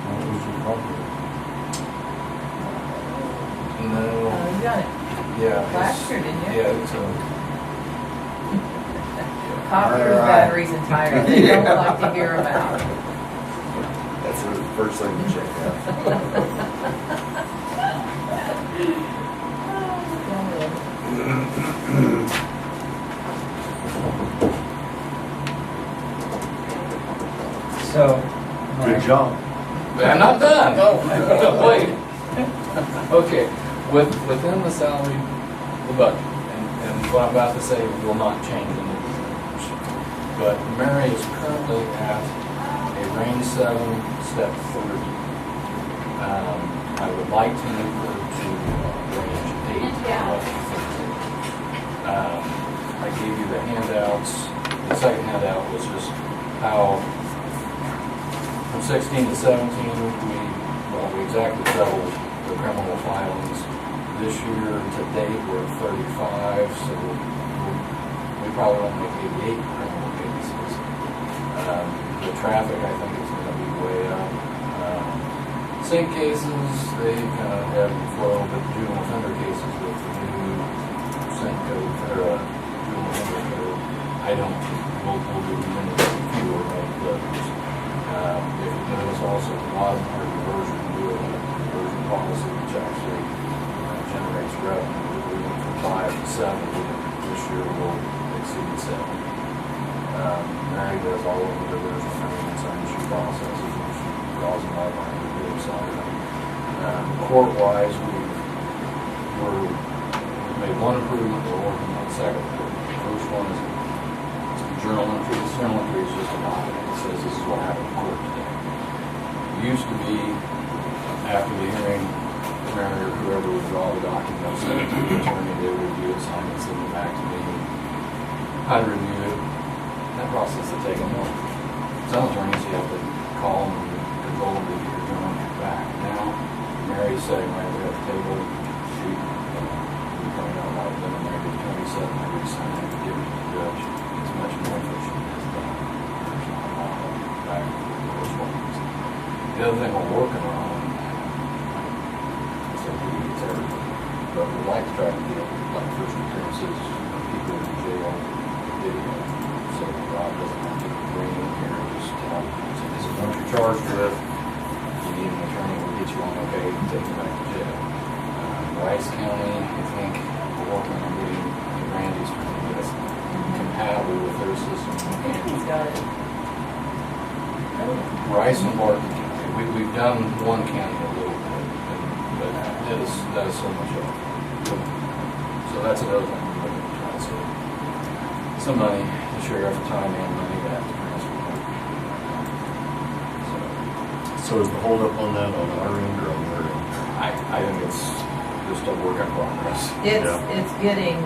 Speaker 7: What was your property? No.
Speaker 5: You got it.
Speaker 7: Yeah.
Speaker 5: Last year, didn't you?
Speaker 7: Yeah, it's
Speaker 5: Copiers,
Speaker 6: All right.
Speaker 5: batteries, and tires, they don't like to hear about.
Speaker 6: That's the first thing you check out.
Speaker 1: So.
Speaker 2: Good job.
Speaker 7: I'm not done. Wait. Okay, within the salary, the budget, and what I'm about to say will not change in the future. But Mary is currently at a range 7, step 3. I would like to move her to range 8.
Speaker 5: Yeah.
Speaker 7: I gave you the handouts. The second handout was just how from 16 to 17, we exactly doubled the criminal filings. This year to date, we're at 35, so we probably won't make 88 criminal cases. The traffic, I think, is going to be way up. Same cases, they kind of ebb and flow, but juvenile offender cases with the new same code, or juvenile offender code, I don't think we'll do many fewer of those. If you notice also, a lot of our diversion, we do a diversion policy, which actually generates revenue. We went from 5 to 7. This year we'll exceed 7. Mary does all of the diversion payments and she processes, and she draws them up on the good side. Court-wise, we've made one improvement, we're working on the second improvement. The first one is journal entry. This journal entry is just a document that says this is what happened in court today. It used to be, after the hearing, the Mary or whoever would draw the document, send it to the attorney, they would review it, sign it, send it back to me. I'd review it. That process would take a month. Some attorneys, you have to call them and control them to get your journal entry back. Now, Mary's sitting right there at the table. She, we pointed out about them, and Mary did 27, I would sign it and give it to the judge. It's much more efficient as done. There's not a lot of back and forth ones. The other thing we're working on, so we need everything, but we'd charged with, you need an attorney, we'll get you on okay, take you back to jail. Rice County, I think, we're working on getting Randy's that's compatible with their system.
Speaker 5: He's got it.
Speaker 7: Rice and Barton County, we've done one county a little bit, but that is so much up. So that's another thing we're looking to try to save. Some money, the sheriff, time and money to have to transfer.
Speaker 2: So is the holdup on that on our end or on their end?
Speaker 7: I think it's just a work in progress.
Speaker 5: It's getting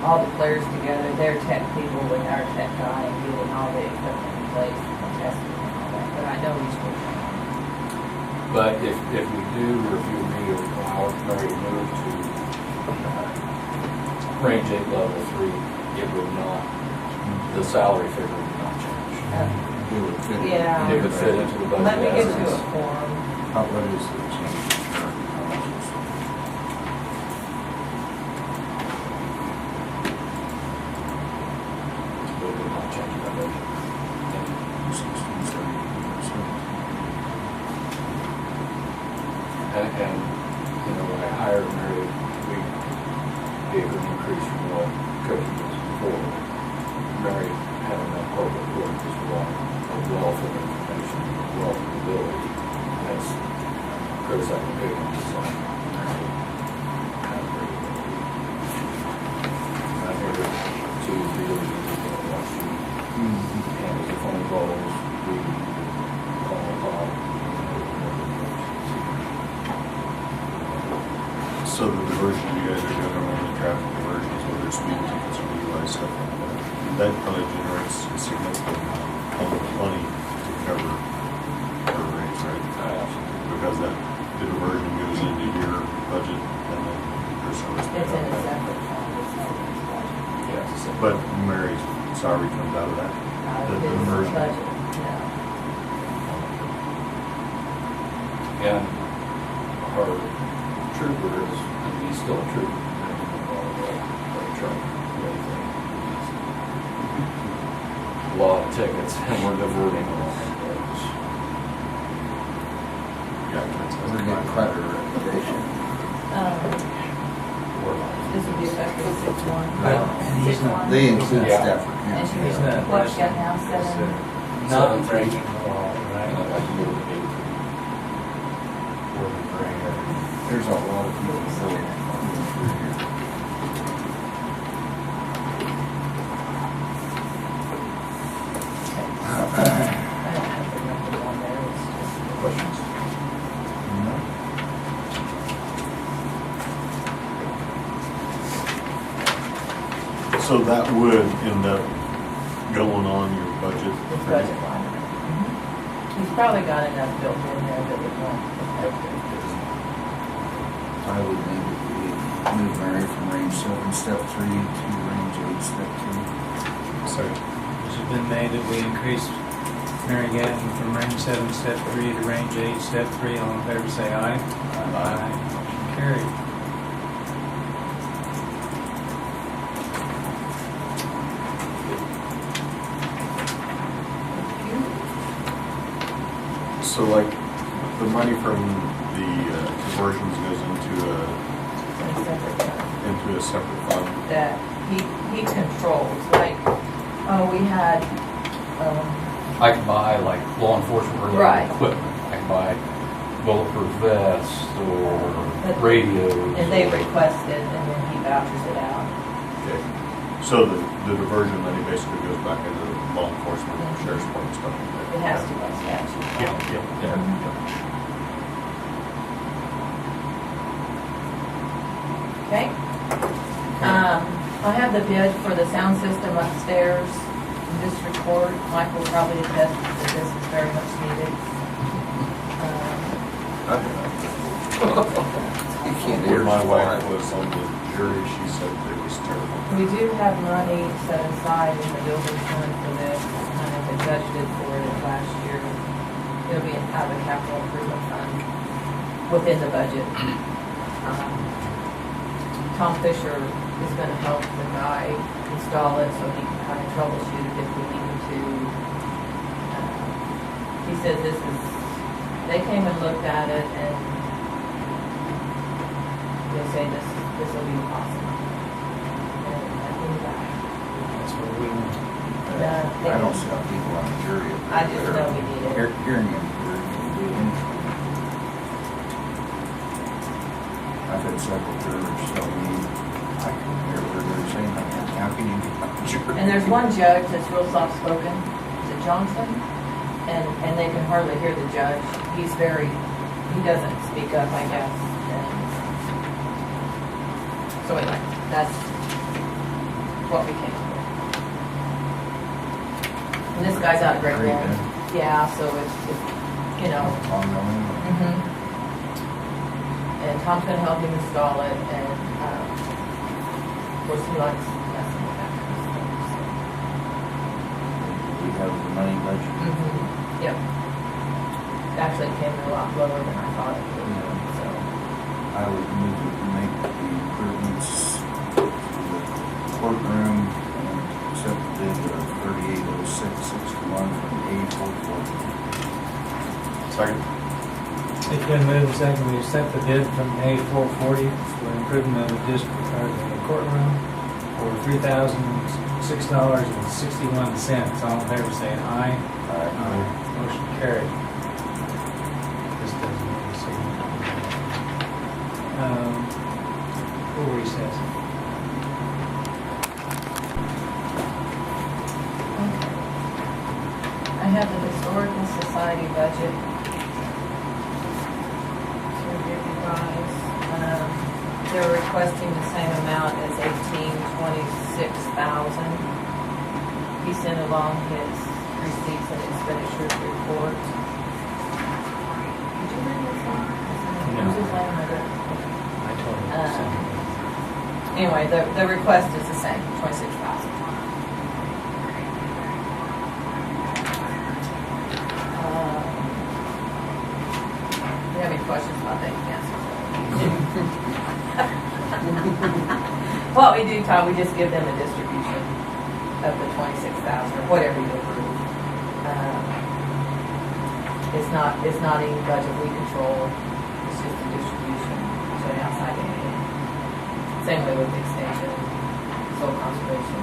Speaker 5: all the players together, their tech people with our tech guy, and getting all the equipment in place and testing and all that, but I know he's working on it.
Speaker 7: But if we do, or if you agree to allow Mary to move to range 8 level 3, it would not, the salary figure would not change.
Speaker 6: It would fit.
Speaker 5: Yeah.
Speaker 7: It would fit into the budget.
Speaker 5: Let me get
Speaker 7: as
Speaker 5: you
Speaker 7: is.
Speaker 5: a form.
Speaker 6: What is the change? How much is it?
Speaker 7: It would not change the budget.
Speaker 6: 16, 17%.
Speaker 7: And, you know, when I hired Mary, we gave her an increase from what Cookie was before. Mary had enough corporate work as well, a wealth of information, a wealth of ability. That's Chris, I can pay him to sign. I hear her to really watch you handle the phone calls, we call.
Speaker 2: So the diversion you guys are doing around the traffic diversions, whether it's speed tickets or DUI stuff like that, that probably generates a significant amount of money to cover our rates, right? Because that, the diversion goes into your budget and then there's some.
Speaker 5: It's in a separate fund, it's not in this budget.
Speaker 7: Yeah, it's a simple.
Speaker 2: But Mary's salary comes out of that.
Speaker 5: Out
Speaker 2: The
Speaker 5: of his
Speaker 2: diversion.
Speaker 5: budget, no.
Speaker 7: And our trooper is, I mean, he's still a trooper. A lot of tickets, and we're diverting a lot of those.
Speaker 6: We're getting quite a reputation.
Speaker 5: This would be effective 6/1.
Speaker 1: But he's not-
Speaker 6: They include
Speaker 7: Yeah.
Speaker 6: Stafford
Speaker 5: And
Speaker 6: County.
Speaker 5: she
Speaker 1: He's
Speaker 5: was,
Speaker 1: not-
Speaker 5: what, she got now, 7?
Speaker 1: Not breaking the law,
Speaker 7: And
Speaker 1: right?
Speaker 7: I'd like to move it to 8. Or the grant.
Speaker 6: There's a lot of people going through here.
Speaker 5: I don't have the numbers on there, it's just.
Speaker 7: Questions?
Speaker 2: So that would end up going on your budget.
Speaker 5: His budget line. He's probably got enough built in there that it won't affect it.
Speaker 6: I would maybe move Mary from range 7, step 3 to range 8, step 2.
Speaker 2: Sorry.
Speaker 1: Has it been made that we increase Mary Gatton from range 7, step 3 to range 8, step 3? All in favor, say aye. Aye. Motion carried.
Speaker 2: So like, the money from the conversions goes into
Speaker 5: It's a separate fund
Speaker 2: a separate fund.
Speaker 5: that he controls, like, we had,
Speaker 7: I can buy like law enforcement
Speaker 5: Right.
Speaker 7: related equipment. I can buy bulletproof vests or
Speaker 5: But-
Speaker 7: radios.
Speaker 5: and they
Speaker 7: or-
Speaker 5: request it, and then he vouchers it out.
Speaker 2: Okay. So the diversion money basically goes back into law enforcement, sheriff's department stuff like that.
Speaker 5: It has to by statute.
Speaker 2: Yeah.
Speaker 5: Okay. I have the bid for the sound system upstairs in District Court. Mike will probably attest that this is very much needed.
Speaker 6: You can't
Speaker 2: When
Speaker 6: hear
Speaker 2: my wife
Speaker 6: far.
Speaker 2: was on the jury, she said it was terrible.
Speaker 5: We do have money set aside in the building fund for this, kind of been budgeted for it last year. It'll be out of the capital improvement fund within the budget. Tom Fisher is gonna help the guy install it so he can kind of troubleshoot it if we need him to. He's said this is, they came and looked at it and they say this will be possible. And I think that,
Speaker 1: That's what we want.
Speaker 6: I don't see how people on the jury.
Speaker 5: I just know we need it.
Speaker 6: Hearing impaired can do anything. I've had several jurors tell me, I can hear what they're saying, how can you be on the jury?
Speaker 5: And there's one judge that's real soft spoken, is it Johnson? And they can hardly hear the judge. He's he doesn't speak up, I guess. And so anyway, that's what we came up with. And this guy's out of Great
Speaker 6: Great,
Speaker 5: Bend. Yeah, so it's, you know.
Speaker 6: Ongoing.
Speaker 5: Mhm. And Tom's gonna help him install it, and, of course, he likes messing with that kind of stuff, so.
Speaker 6: We have the money budget.
Speaker 5: Yep. Actually, it came in a lot lower than I thought it would, so.
Speaker 6: I would move that we make the improvements to the courtroom and accept the bid of $38,0661 from A440.
Speaker 2: Second.
Speaker 1: It's been moved and seconded, we accept the bid from A440 for improvement of the district, or the courtroom for $3,006.61. All in favor, say aye. Aye. Motion carried. This doesn't need a signature. We'll recess.
Speaker 5: I have the Historical Society budget. To give you guys, they're requesting the same amount as 26,000. He sent along his receipts and expenditures report. Did you read this one?
Speaker 1: No.
Speaker 5: Was his name?
Speaker 1: I told you.
Speaker 5: Anyway, the request is the same, 26,000. Do you have any questions about that? You can answer. What we do, Todd, we just give them a distribution of the 26,000 or whatever you approve. It's not any budget we control. It's just a distribution to an outside entity. Same way with extension, soil conservation.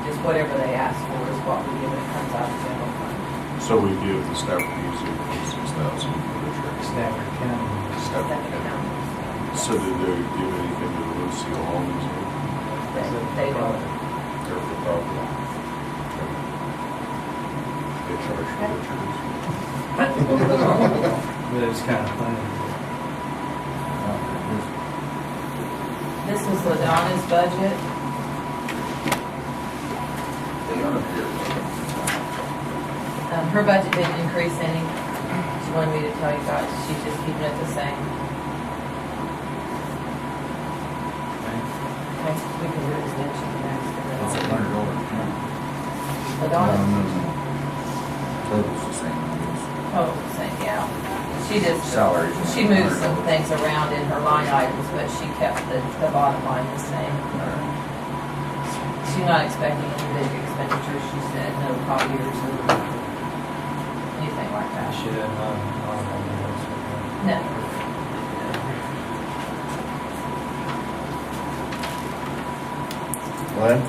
Speaker 5: Just whatever they ask for is what we give. It comes out of the general fund.
Speaker 2: So we give the Stafford Museum 6,000 for the church.
Speaker 1: Stafford County.
Speaker 2: Stafford
Speaker 5: That
Speaker 2: County.
Speaker 5: counts.
Speaker 2: So did they give anything to the Lucille Hall Museum?
Speaker 5: They don't.
Speaker 2: They're for property. They charge for their church.
Speaker 1: But it's kind of funny.
Speaker 5: This is LaDonna's budget.
Speaker 6: They are here.
Speaker 5: Her budget didn't increase any. She wanted me to tell you guys, she's just keeping it the same. Okay, we can do extension next.
Speaker 6: It's $100.
Speaker 5: LaDonna?
Speaker 6: Total's the same.
Speaker 5: Oh, same, yeah. She just.
Speaker 6: Salaries.
Speaker 5: She moved some things around in her line items, but she kept the bottom line the same. She's not expecting any big expenditures, she said, no copiers or anything like
Speaker 1: I
Speaker 5: that.
Speaker 1: should have known.
Speaker 5: No.
Speaker 6: Glenn?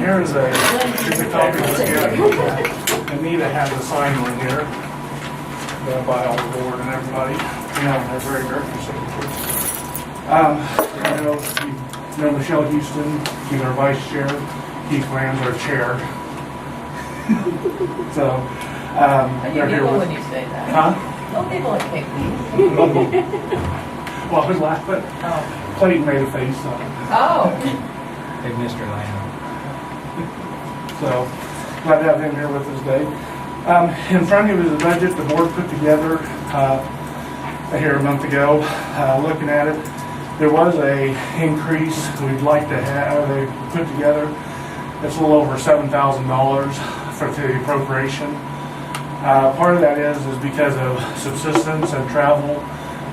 Speaker 9: Here's a copy of the schedule. Anita has a signed one here, done by all the board and everybody, and they're very director signatures. You know Michelle Houston, she's our vice chair, Keith Rand's our chair. So,
Speaker 5: You
Speaker 9: they're here
Speaker 5: giggle
Speaker 9: with.
Speaker 5: when you say that.
Speaker 9: Huh?
Speaker 5: Don't giggle at Kate.
Speaker 9: Well, I was laughing.
Speaker 5: Oh.
Speaker 9: Clayton made a face on it.
Speaker 5: Oh.
Speaker 1: Hey, Mr. Lamb.
Speaker 9: So, glad to have him here with us today. In front of you is a budget the board put together here a month ago. Looking at it, there was a increase we'd like to have. They put together, it's a little over $7,000 for the appropriation. Part of that is because of subsistence and travel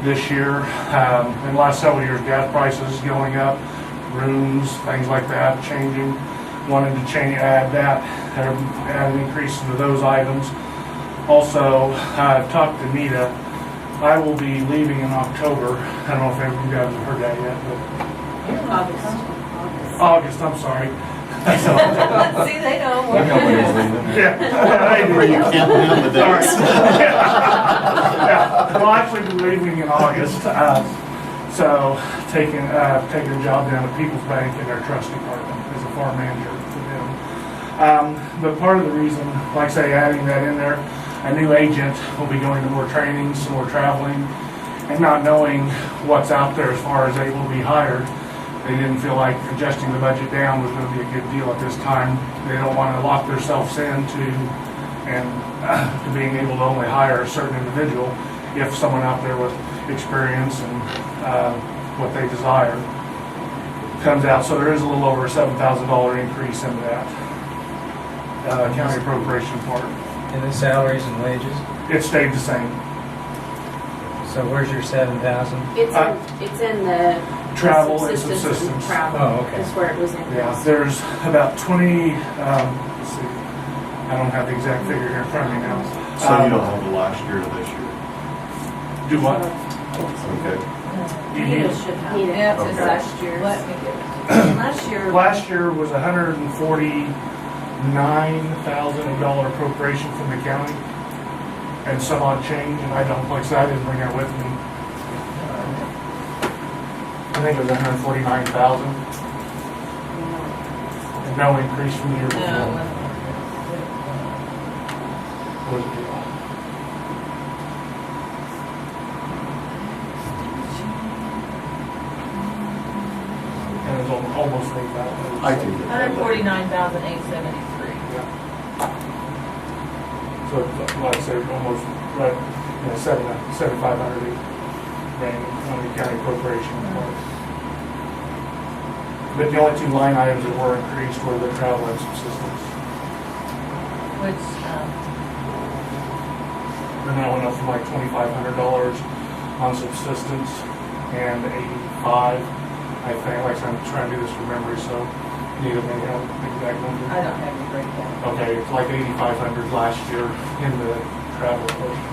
Speaker 9: this year. In the last several years, gas prices going up, rooms, things like that, changing. Wanted to add an increase to those items. Also, I've talked to Nita. I will be leaving in October. I don't know if any of you guys have heard that yet, but August, I'm sorry.
Speaker 5: See, they know.
Speaker 9: Yeah.
Speaker 2: Where you can't have the
Speaker 9: Sorry.
Speaker 2: dates.
Speaker 9: Yeah. Well, actually, we're leaving in August. So taking a job down at People's Bank in their trust department as a farm manager for them. But part of the reason, like I say, adding that in there, a new agent will be going to more trainings, some more traveling, and not knowing what's out there as far as they will be hired. They didn't feel like adjusting the budget down was going to be a good deal at this time. They don't want to lock themselves into to being able to only hire a certain individual if someone out there with experience and what they desire comes out. So there is a little over a $7,000 increase in that county appropriation part.
Speaker 1: And the salaries and wages?
Speaker 9: It stayed the same.
Speaker 1: So where's your 7,000?
Speaker 10: It's in the
Speaker 9: Travel and
Speaker 10: subsistence
Speaker 9: subsistence.
Speaker 10: Travel.
Speaker 1: Oh, okay.
Speaker 10: Is where it was in.
Speaker 9: Yeah, there's about 20, let's see, I don't have the exact figure here in front of me now.
Speaker 2: So you don't have the last year to this year?
Speaker 9: Do what?
Speaker 2: Okay.
Speaker 9: You need-
Speaker 10: Nita should have.
Speaker 5: Yeah, it's
Speaker 2: Okay.
Speaker 5: just last year. Let me get it.
Speaker 9: Last year was $149,000 appropriation from the county and some odd change, and I don't, like I said, I didn't bring that with me. I think it was 149,000. And no increase from the year before. Was it? And it was almost 8,000.
Speaker 2: I can get that later.
Speaker 5: 149,873.
Speaker 9: So, like I said, almost right, 7,500 range on the county appropriation part. But the only two line items that were increased were the travel and subsistence.
Speaker 5: Which,
Speaker 9: And that went up from like $2,500 on subsistence and 85, I think, like I said, I'm trying to do this from memory, so Nita may have the exact number.
Speaker 5: I don't have any breakdown.
Speaker 9: Okay, it's like 8,500 last year in the travel portion.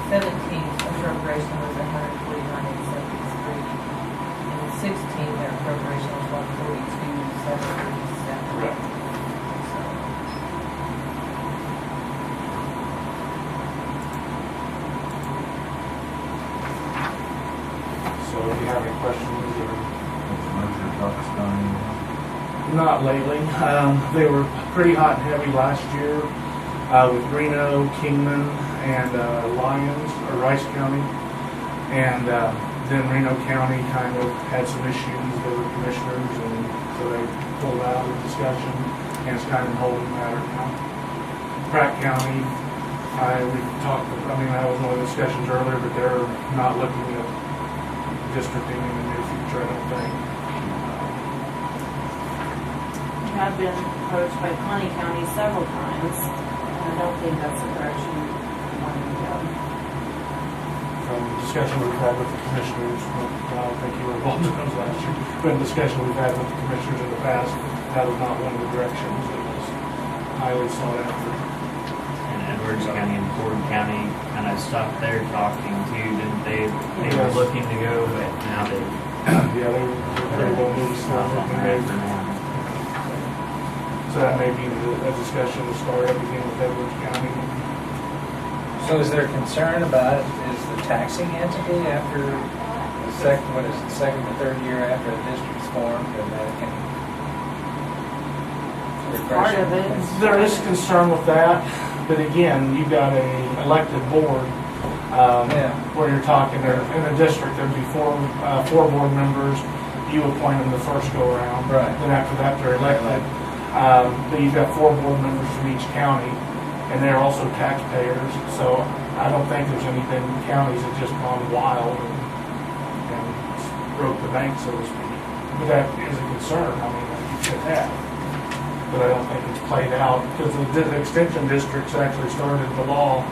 Speaker 5: 17 appropriation was 149,873. And 16, their appropriation was 142,737.
Speaker 9: Right. So if you have any questions or...
Speaker 2: Merger talks done.
Speaker 9: Not lately. They were pretty hot and heavy last year with Reno, Kingman, and Lyons, or Rice County. And then Reno County kind of had some issues. They were commissioners, and so they pulled out of discussion, and it's kind of a holding matter now. Pratt County, we talked, I mean, that was one of the discussions earlier, but they're not looking at districting in the near future, I don't think.
Speaker 10: Have been approached by Pawnee County several times, and I don't think that's the direction we want to go.
Speaker 9: From the discussion we've had with the commissioners, I don't think you were involved in those last year, but in discussion we've had with the commissioners in the past, that was not one of the directions that was highly sought after.
Speaker 11: And Edwards County and Ford County kind of stopped their talking too, didn't they? They were
Speaker 9: Yes.
Speaker 11: looking to go, but now they
Speaker 9: Yeah, they were pretty well moved, so
Speaker 11: not on
Speaker 9: I
Speaker 11: that
Speaker 9: think
Speaker 11: for now.
Speaker 9: so that may be a discussion to start up again with Edwards County.
Speaker 1: So is there concern about it? Is the taxing entity after the second, what is it, second or third year after the district's formed, and that it can
Speaker 10: Part of it.
Speaker 9: There is concern with that, but again, you've got a elected board,
Speaker 1: Yeah.
Speaker 9: where you're talking, in a district, there'd be four board members, you appoint them the first go around.
Speaker 1: Right.
Speaker 9: Then after that, they're elected. But you've got 4 board members from each county, and they're also taxpayers, so I don't think there's anything, counties have just gone wild and broke the bank, so to speak. But that is a concern, I mean, you should have. but I don't think it's played out, because the extension districts actually started the law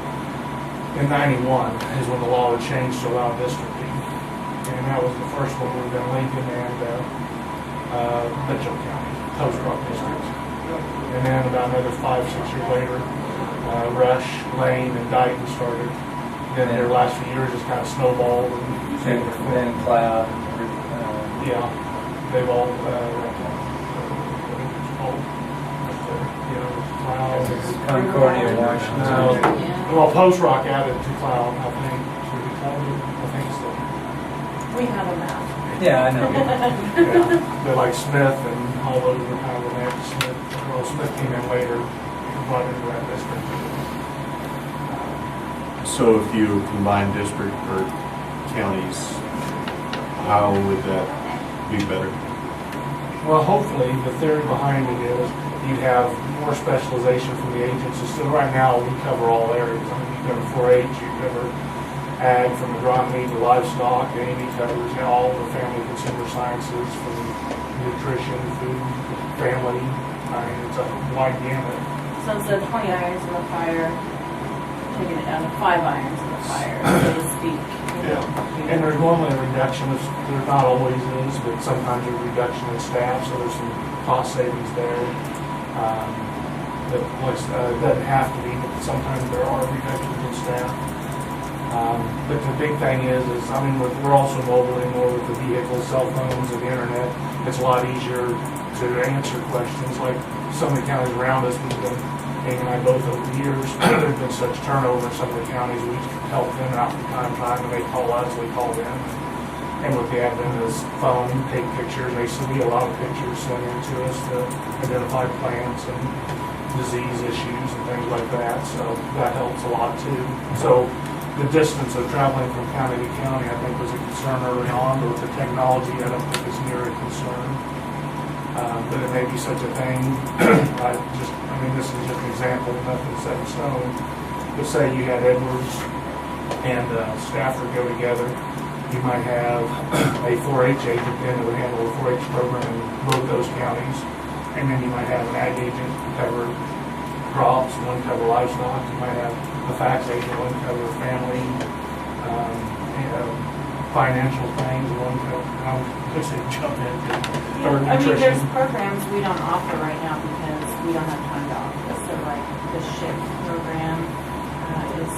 Speaker 9: in 91, is when the law had changed to allow districting. And that was the first one within Lincoln and Mitchell County, Post Rock District. And then about another 5-6 years later, Rush, Lane, and Dayton started. Then their last few years just kind of snowballed. And
Speaker 1: Then Cloud.
Speaker 9: yeah, they've all, what it's called, Cloud.
Speaker 1: Concordia, Washington.
Speaker 10: Yeah.
Speaker 9: Well, Post Rock added to Cloud, I think. Should we call it? I think so.
Speaker 10: We have a map.
Speaker 1: Yeah, I know.
Speaker 9: Yeah, they're like Smith and all those were kind of the next. Smith, well, Smith came in later, brought into that district.
Speaker 2: So if you combine district or counties, how would that be better?
Speaker 9: Well, hopefully, the theory behind it is you have more specialization from the agencies. So right now, we cover all areas. I mean, you cover 4-H, you cover ag from agronomy to livestock. Amy covers all the family consumer sciences from nutrition, food, family. I mean, it's a wide gamut.
Speaker 10: So instead of 20 irons in the fire, taking it down to 5 irons in the fire, so to speak. You know,
Speaker 9: And there's normally a reduction of, there not always is, but sometimes a reduction in staff, so there's some cost savings there. That doesn't have to be, but sometimes there are reductions in staff. But the big thing is I mean, we're also mobile anymore with the vehicles, cell phones, and the internet. It's a lot easier to answer questions. Like some of the counties around us, we've been, Amy and I both over the years, there's been such turnover in some of the counties, we help them out from time to time, and they call us, we call them. And with the advent of this phone, take pictures, they send me a lot of pictures sent in to us to identify plants and disease issues and things like that, so that helps a lot too. So the distance of traveling from county to county, I think, was a concern early on, but with the technology, I don't think it's near a concern. But it may be such a thing. I mean, this is just an example, nothing set in stone. But say you had Edwards and Stafford go together, you might have a 4-H agent then that would handle the 4-H program in both those counties. And then you might have an ag agent cover crops, one cover livestock. You might have a fax agent, one cover family, financial things, one cover, I say jump into, or
Speaker 10: I mean,
Speaker 9: nutrition.
Speaker 10: there's programs we don't offer right now because we don't have time to offer. So like the SHIP program is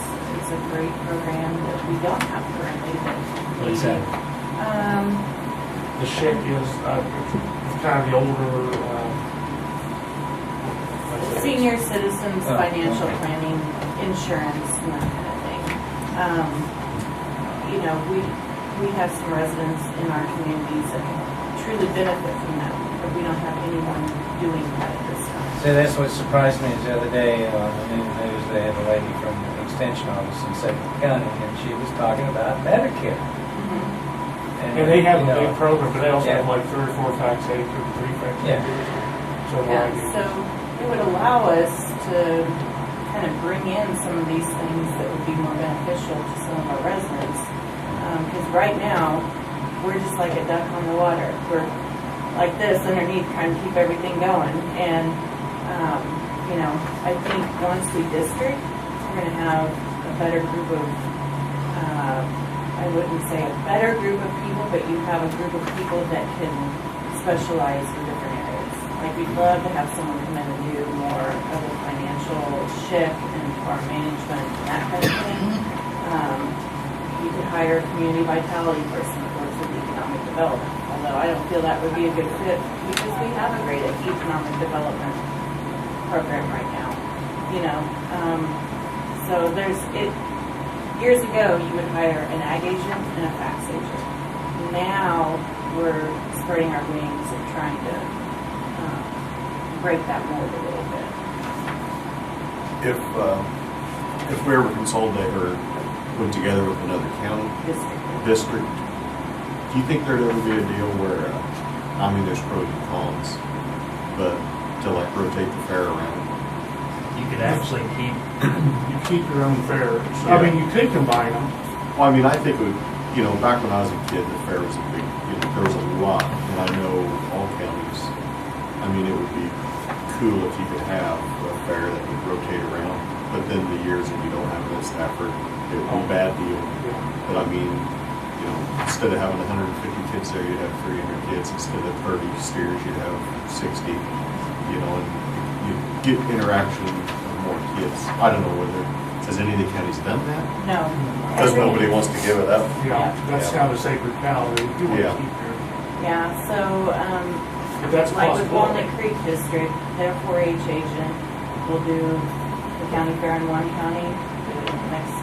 Speaker 10: a great program that we don't have currently.
Speaker 1: What's that?
Speaker 9: The SHIP is kind of the older,
Speaker 10: Senior citizens
Speaker 1: Oh,
Speaker 10: financial
Speaker 1: okay.
Speaker 10: planning, insurance, and that kind of thing. You know, we have some residents in our communities that truly benefit from that, but we don't have anyone doing that at this time.
Speaker 1: See, that's what surprised me is the other day on the news, they had a lady from the extension office in Second County, and she was talking about Medicare.
Speaker 9: and they have
Speaker 1: you
Speaker 9: a
Speaker 1: know,
Speaker 9: big program, but they also
Speaker 1: Yeah.
Speaker 9: have like 3 or 4 fax aides or 3 fax
Speaker 1: Yeah.
Speaker 9: aides. So
Speaker 10: Yeah,
Speaker 9: like,
Speaker 10: so it would allow us to kind of bring in some of these things that would be more beneficial to some of our residents. Because right now, we're just like a duck on the water. We're like this underneath trying to keep everything going. And, you know, I think once we district, we're going to have a better group of, I wouldn't say a better group of people, but you have a group of people that can specialize in different areas. Like we'd love to have someone come in and do more of the financial shift and farm management and that kind of thing. You could hire a community vitality person that works with economic development, although I don't feel that would be a good fit because we have a great economic development program right now, you know. So there's it. Years ago, you would hire an ag agent and a fax agent. Now we're spreading our wings and trying to break that mold a little bit.
Speaker 2: If we ever consolidate or put together with another county district, do you think there'd ever be a deal where, I mean, there's pros and cons, but to like rotate the fair around?
Speaker 11: You could actually keep,
Speaker 9: you keep your own fairs. I mean, you could combine them.
Speaker 2: Well, I mean, I think it would, you know, back when I was a kid, the fair was a big, you know, there was a lot, and I know all counties, I mean, it would be cool if you could have a fair that would rotate around, but then the years that you don't have it at Stafford, it would be a bad deal. But I mean, you know, instead of having 150 kids there, you'd have 300 kids. Instead of 30 steers, you'd have 60, you know, and you get interaction of more kids. I don't know whether, has any of the counties done that?
Speaker 10: No.
Speaker 2: Because nobody wants to give it up.
Speaker 9: Yeah, that's
Speaker 2: Yeah.
Speaker 9: kind of a sacred cow, they do want to
Speaker 2: Yeah.
Speaker 9: keep their,
Speaker 10: Yeah, so,
Speaker 9: but that's
Speaker 10: like with
Speaker 9: possible.
Speaker 10: Walnut Creek District, their 4-H agent will do the county fair in one county, do it next.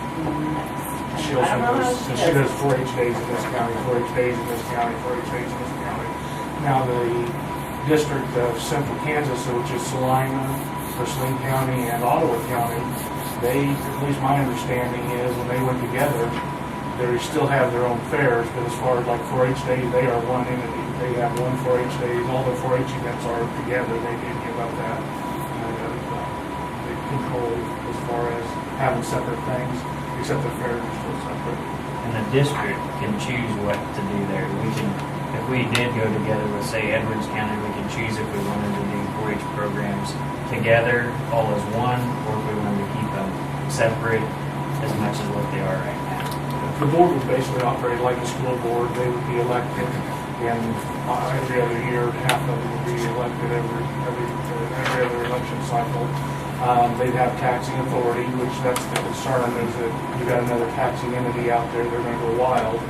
Speaker 9: She
Speaker 10: I
Speaker 9: also
Speaker 10: don't know how
Speaker 9: does,
Speaker 10: she
Speaker 9: she
Speaker 10: does.
Speaker 9: does 4-H days in this county, 4-H days in this county, 4-H days in this county. Now, the district of Central Kansas, which is Salina, Purslane County, and Ottawa County, they, at least my understanding is, when they went together, they still have their own fairs, but as far as like 4-H days, they are one entity. They have one 4-H days, all their 4-H events are together, they didn't give up that. They control as far as having separate things, except the fairs are still separate.
Speaker 11: And the district can choose what to do there. We can, if we did go together with, say, Edwards County, we can choose if we wanted to do 4-H programs together, all as one, or if we wanted to keep them separate as much as what they are right now.
Speaker 9: The board would basically operate like a school board. They would be elected, and every other year, half of them would be elected every other election cycle. They'd have taxing authority, which that's the concern, is that you got another taxing entity out there, they're gonna go wild.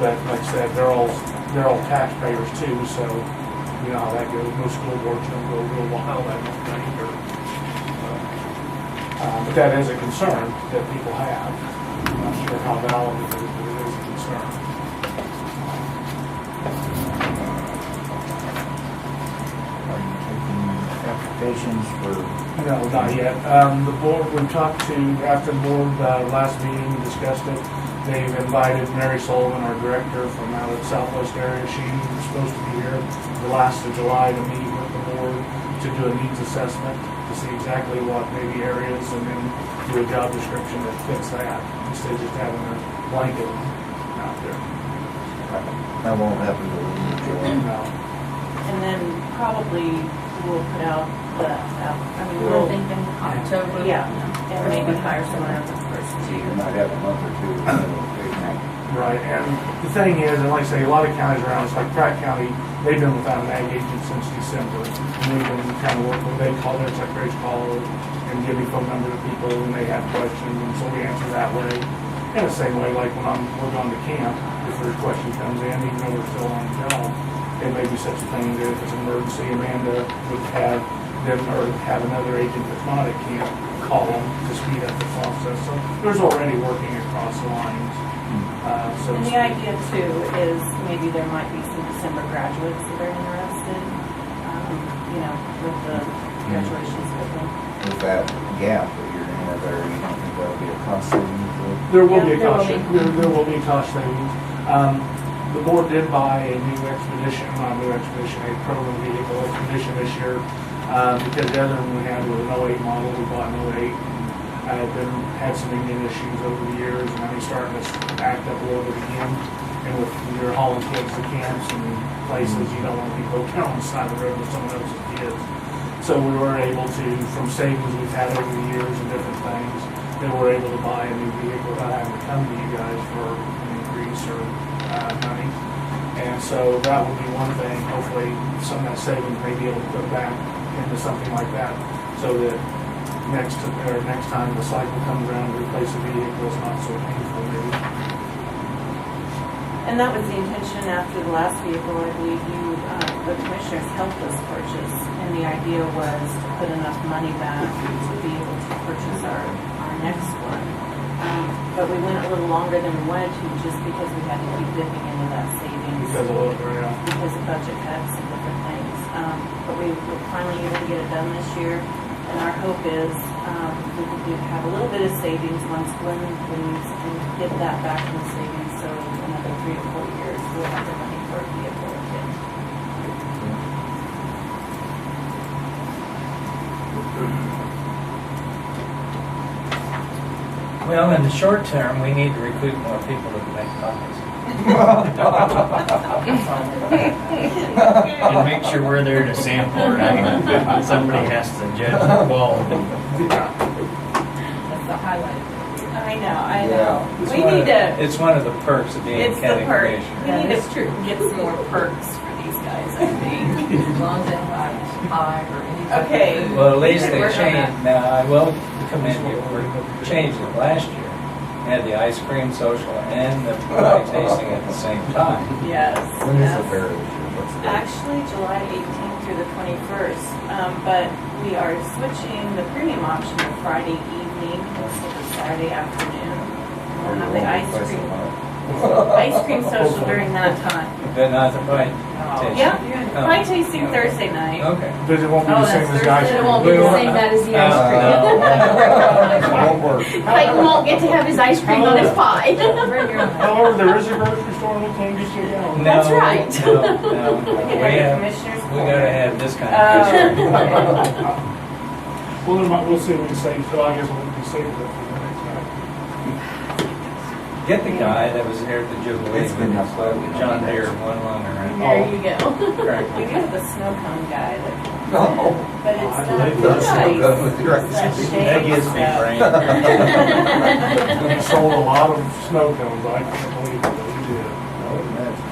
Speaker 9: But like I said, they're all taxpayers too, so you know how that goes. No school board's gonna go real wild, I don't think, or, but that is a concern that people have. I'm not sure how valid it is, but it is a concern.
Speaker 6: Are you taking applications for?
Speaker 9: No, not yet. The board, we talked to, after the board, last meeting, we discussed it. They've invited Mary Sullivan, our director from out of the southwest area. She was supposed to be here the last of July to meet with the board to do a needs assessment, to see exactly what maybe areas, and then do a job description that fits that, instead of just having a blanket out there.
Speaker 6: That won't happen till the July.
Speaker 9: No.
Speaker 10: And then probably we'll put out the,
Speaker 5: We're thinking October.
Speaker 10: yeah, and maybe hire someone else the first
Speaker 6: You
Speaker 10: year.
Speaker 6: might have a month or two. And then it'll figure out.
Speaker 9: Right, and the thing is, and like I say, a lot of counties around us, like Pratt County, they've been without an ag agent since December. And we've been kind of working, they call, their secretaries call and give me phone number to people when they have questions, and so we answer that way. In the same way, like when we're going to camp, if there's a question comes in, even though we're still on the job, it may be such a thing that if it's an emergency, Amanda would have them, or have another agent that's not at camp, call them to speed up the process. So there's already working across the lines. So
Speaker 10: And
Speaker 9: to
Speaker 10: the
Speaker 9: speak.
Speaker 10: idea too is maybe there might be some December graduates that are interested, with the graduation schedule.
Speaker 6: With that gap that you're gonna have there, you don't think that'll be a cost savings?
Speaker 9: There will be a
Speaker 10: Yeah, there will
Speaker 9: cost,
Speaker 10: be.
Speaker 9: there will be cost savings. The board did buy a new expedition, not a new expedition, a program vehicle expedition this year, because the other one we had was an 08 model, we bought an 08. I had some engine issues over the years, and I'm starting to act up a little bit again. And with your hauling kids to camps and places, you don't want people down on the side of the road with someone else's kids. So we were able to, from savings we've had over the years and different things, then we're able to buy a new vehicle without having to come to you guys for an increase or money. And so that will be one thing, hopefully some of that savings may be able to put back into something like that, so that next time the cycle comes around to replace a vehicle, it's not so painful maybe.
Speaker 10: And that was the intention after the last vehicle, I believe the commissioners helped us purchase. And the idea was to put enough money back to be able to purchase our next one. But we went a little longer than we wanted to, just because we had to keep dipping into that savings.
Speaker 9: Because
Speaker 10: Because of budget cuts and different things. But we were finally able to get it done this year. And our hope is we could have a little bit of savings once Glenn leaves and get that back in the savings. So another 3 to 4 years, we'll have the money for a vehicle again.
Speaker 1: Well, in the short term, we need to recruit more people to make copies.
Speaker 11: And make sure we're there to sample, right? Somebody has to judge the quality.
Speaker 5: That's the highlight.
Speaker 10: I know.
Speaker 1: It's
Speaker 10: We
Speaker 1: one
Speaker 10: need
Speaker 1: of-
Speaker 10: to,
Speaker 1: It's one of the perks of being
Speaker 10: it's the
Speaker 1: county
Speaker 10: perk.
Speaker 1: commissioner.
Speaker 10: We need to get some more perks for these guys, I think.
Speaker 5: As long as they have high or any. type of
Speaker 10: Okay.
Speaker 5: food.
Speaker 1: Well, at least
Speaker 10: We
Speaker 1: they
Speaker 10: can work on
Speaker 1: changed, now, I will commend you for changing it last year. Had the ice cream social and the pie tasting at the same time.
Speaker 10: Yes.
Speaker 6: When is the
Speaker 10: yes.
Speaker 6: fair this year? What's the date?
Speaker 10: Actually, July 18th through the 21st, but we are switching the premium option to Friday evening instead of Saturday afternoon. We'll have the ice cream social during that time.
Speaker 1: But not the pie tasting.
Speaker 10: Yeah, pie tasting Thursday night.
Speaker 1: Okay.
Speaker 9: Because it won't be
Speaker 5: Oh,
Speaker 9: the same
Speaker 5: that's
Speaker 9: as the ice
Speaker 5: Thursday.
Speaker 9: cream.
Speaker 5: It won't be the same night as the ice cream.
Speaker 6: Won't work.
Speaker 12: Clayton won't get to have his ice cream on his pie.
Speaker 5: Bring your own.
Speaker 9: However, there is a grocery store in Licking just so you know.
Speaker 1: No,
Speaker 12: That's right.
Speaker 1: No,
Speaker 10: We
Speaker 1: no.
Speaker 10: can
Speaker 1: We
Speaker 10: have the
Speaker 1: have,
Speaker 10: commissioners.
Speaker 1: we gotta have this kind of ice cream.
Speaker 9: Well, then we'll see what we can save, so I guess we'll be saving it for the next night.
Speaker 1: Get the guy that was here at the Jubilee.
Speaker 6: It's been enough slow, you know.
Speaker 1: John Deere, one longer.
Speaker 10: There you go.
Speaker 1: Correct.
Speaker 10: We do have the snow cone guy that,
Speaker 6: No.
Speaker 10: but it's
Speaker 9: I
Speaker 10: not
Speaker 9: like
Speaker 10: the
Speaker 6: those snow
Speaker 10: ice.
Speaker 6: cones with your
Speaker 10: It's
Speaker 6: ice
Speaker 10: that
Speaker 6: cream.
Speaker 10: shade
Speaker 1: That gives me
Speaker 10: stuff.
Speaker 1: brain.
Speaker 9: We sold a lot of snow cones, I can't believe that we did.
Speaker 6: I would imagine.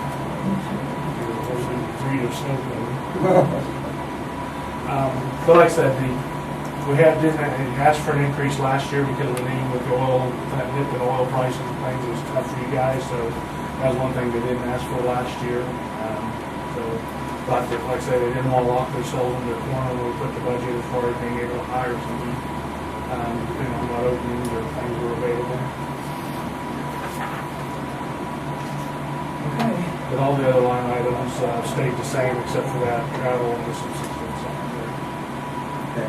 Speaker 9: We were a whole big breed of snow cones. But like I said, we didn't ask for an increase last year because we knew with the oil, that dip in oil prices and things, it was tough for you guys, so that was one thing they didn't ask for last year. So, like I said, they didn't want to lock themselves into a corner when we put the budget as far as being able to hire somebody, depending on what openings or things were available.
Speaker 1: Okay.
Speaker 9: But all the other line items stayed the same except for that travel and the subsistence on there.
Speaker 1: Okay.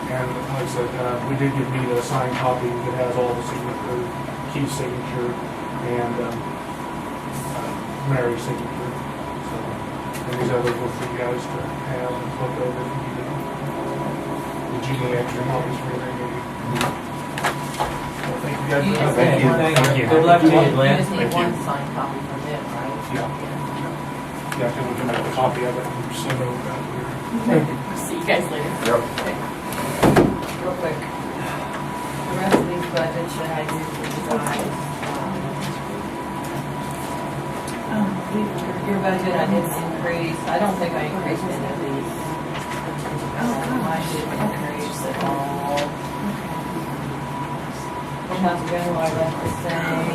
Speaker 9: And like I said, we did give me the signed copy that has all the signature, Keith's signature and Mary's signature. So, and these others were for you guys to have and look over if you need. Did you need extra copies for anything? Well, thank you guys.
Speaker 5: You just
Speaker 1: Okay,
Speaker 5: need one.
Speaker 1: thank you. Good luck to you,
Speaker 5: You
Speaker 1: Glenn.
Speaker 5: just need one signed copy from them, right?
Speaker 9: Yeah. Yeah, because we can make a copy of it and send it over back here.
Speaker 10: See you guys later.
Speaker 6: Yep.
Speaker 5: Real quick. The rest of these budgets that I do for you guys, your budget, I didn't increase, I don't think I increased any of these. I didn't increase at all. Courthouse general, I left the same.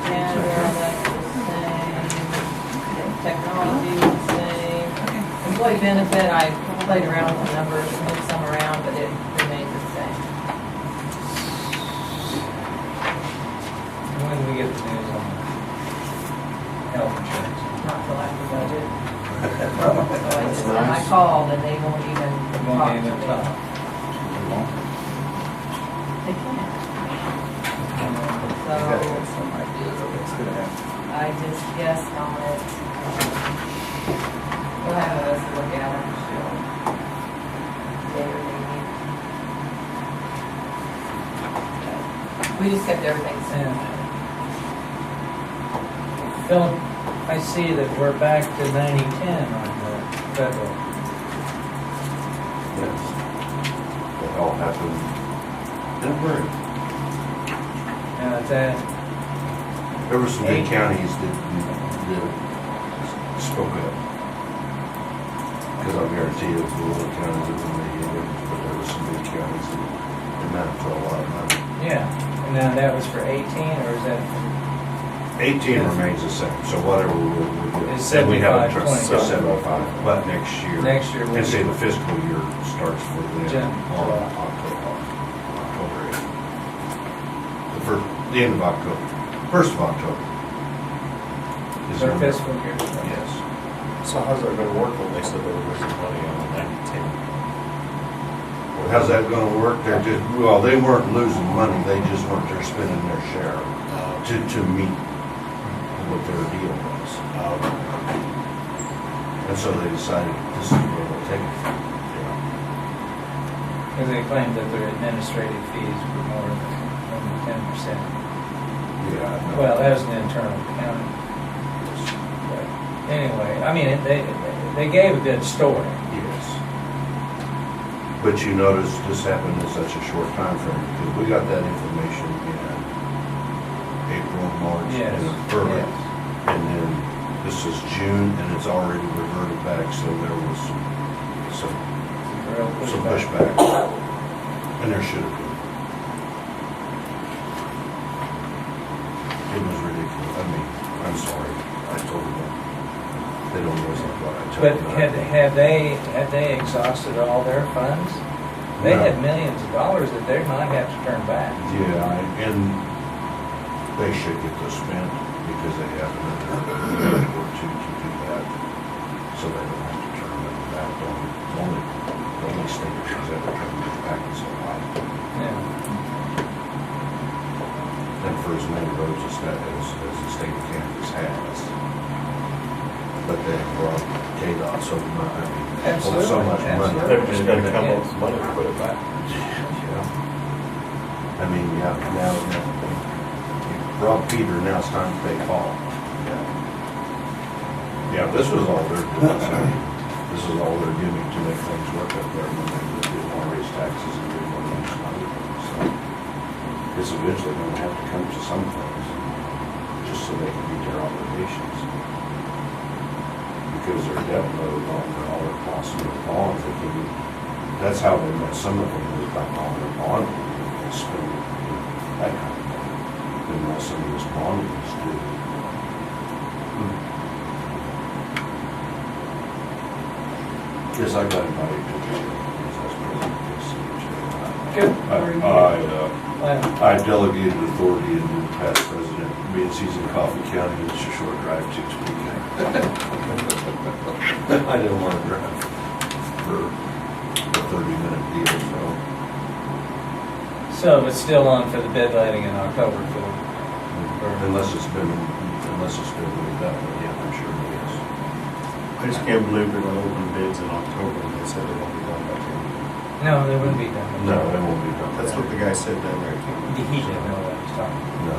Speaker 5: Janitor, I left the same. Technology, the same. Employee benefit, I played around with the numbers, moved some around, but it remained the same.
Speaker 1: When do we get the news on health insurance?
Speaker 5: Not till after budget. So I just, when I called and they won't even
Speaker 1: Won't
Speaker 5: talk to
Speaker 1: even
Speaker 5: me.
Speaker 1: talk.
Speaker 5: They can't.
Speaker 6: You gotta
Speaker 5: So
Speaker 6: have some idea of what's gonna happen.
Speaker 5: I just guessed on it. We'll have us look at it, sure. Later maybe. We just kept everything the same.
Speaker 1: Philip, I see that we're back to 90-10 on the federal.
Speaker 2: Yes. That all happened. February.
Speaker 1: Now, is that,
Speaker 2: There were some big counties that spoke up. Because I guarantee it was the little counties that were making it, but there were some big counties that amounted to a lot of money.
Speaker 1: yeah, and now that was for 18, or is that?
Speaker 2: 18 remains the same, so whatever we'll do.
Speaker 1: It's
Speaker 2: And we have a
Speaker 1: 75,
Speaker 2: so 75, but next year.
Speaker 1: Next year we'll
Speaker 2: And say
Speaker 1: do-
Speaker 2: the fiscal year starts for them
Speaker 1: Jan-
Speaker 2: on October 8th. The end of October, 1st of October. Is
Speaker 1: Their
Speaker 2: their-
Speaker 1: fiscal year.
Speaker 2: Yes.
Speaker 13: So how's that gonna work when they said they were losing money on the 90-10?
Speaker 2: How's that gonna work? They're just, well, they weren't losing money, they just weren't there spending their share to meet what their deal was. And so they decided this is where they'll take it from.
Speaker 1: Because they claimed that their administrative fees were more 10%.
Speaker 6: Yeah. no.
Speaker 1: Well, that was an internal county. But anyway, I mean, they gave a good story.
Speaker 6: Yes. But you notice this happened in such a short time frame, because we got that information in April, March,
Speaker 1: Yes,
Speaker 6: and early.
Speaker 1: yes.
Speaker 6: And then this is June, and it's already reverted back, so there was some
Speaker 1: Real
Speaker 6: pushback. And there should have been. It was ridiculous. I mean, I'm sorry. I told them. They don't listen to what I tell
Speaker 1: But
Speaker 6: them.
Speaker 1: had they exhausted all their funds? They
Speaker 6: No.
Speaker 1: had millions of dollars that they might have to turn back.
Speaker 6: Yeah, and they should get those spent because they have another year or two to do that. So they don't have to turn them back. The only state that has ever turned them back is Ohio.
Speaker 1: Yeah.
Speaker 6: And for as many roads as the state of Kansas has. But they brought KDOT so much, I mean,
Speaker 1: Absolutely,
Speaker 6: so much money.
Speaker 1: absolutely.
Speaker 13: They're just gonna come up with money to put it back.
Speaker 6: Yeah. I mean, yeah, now, Rob Peter, now it's time to pay Paul. Yeah, this was all they're doing, so this is all they're giving to make things work up there when they didn't want to raise taxes and didn't want to use money. So it's eventually going to have to come to some things, just so they can meet their obligations. Because they're debt load on all their possible bonds, they can, that's how they met some of them, was by all their bond, and spend, that kind of thing. And now some of this bond is due. Yes, I got invited to the vice president of the CHA.
Speaker 1: Good. Very good. Well,
Speaker 6: I delegated authority and then past president, being he's in Coffee County, it's a short drive to Topeka. I didn't want to drive for a 30-minute deal,
Speaker 1: So it's still on for the bid letting in October for
Speaker 6: unless it's been moved up, but yeah, I'm sure it is.
Speaker 13: I just can't believe they're gonna open bids in October and they said they won't be done by then.
Speaker 1: No, they wouldn't be done.
Speaker 6: No, it won't be done.
Speaker 13: That's what the guy said down there.
Speaker 1: He didn't know what he was talking
Speaker 6: No.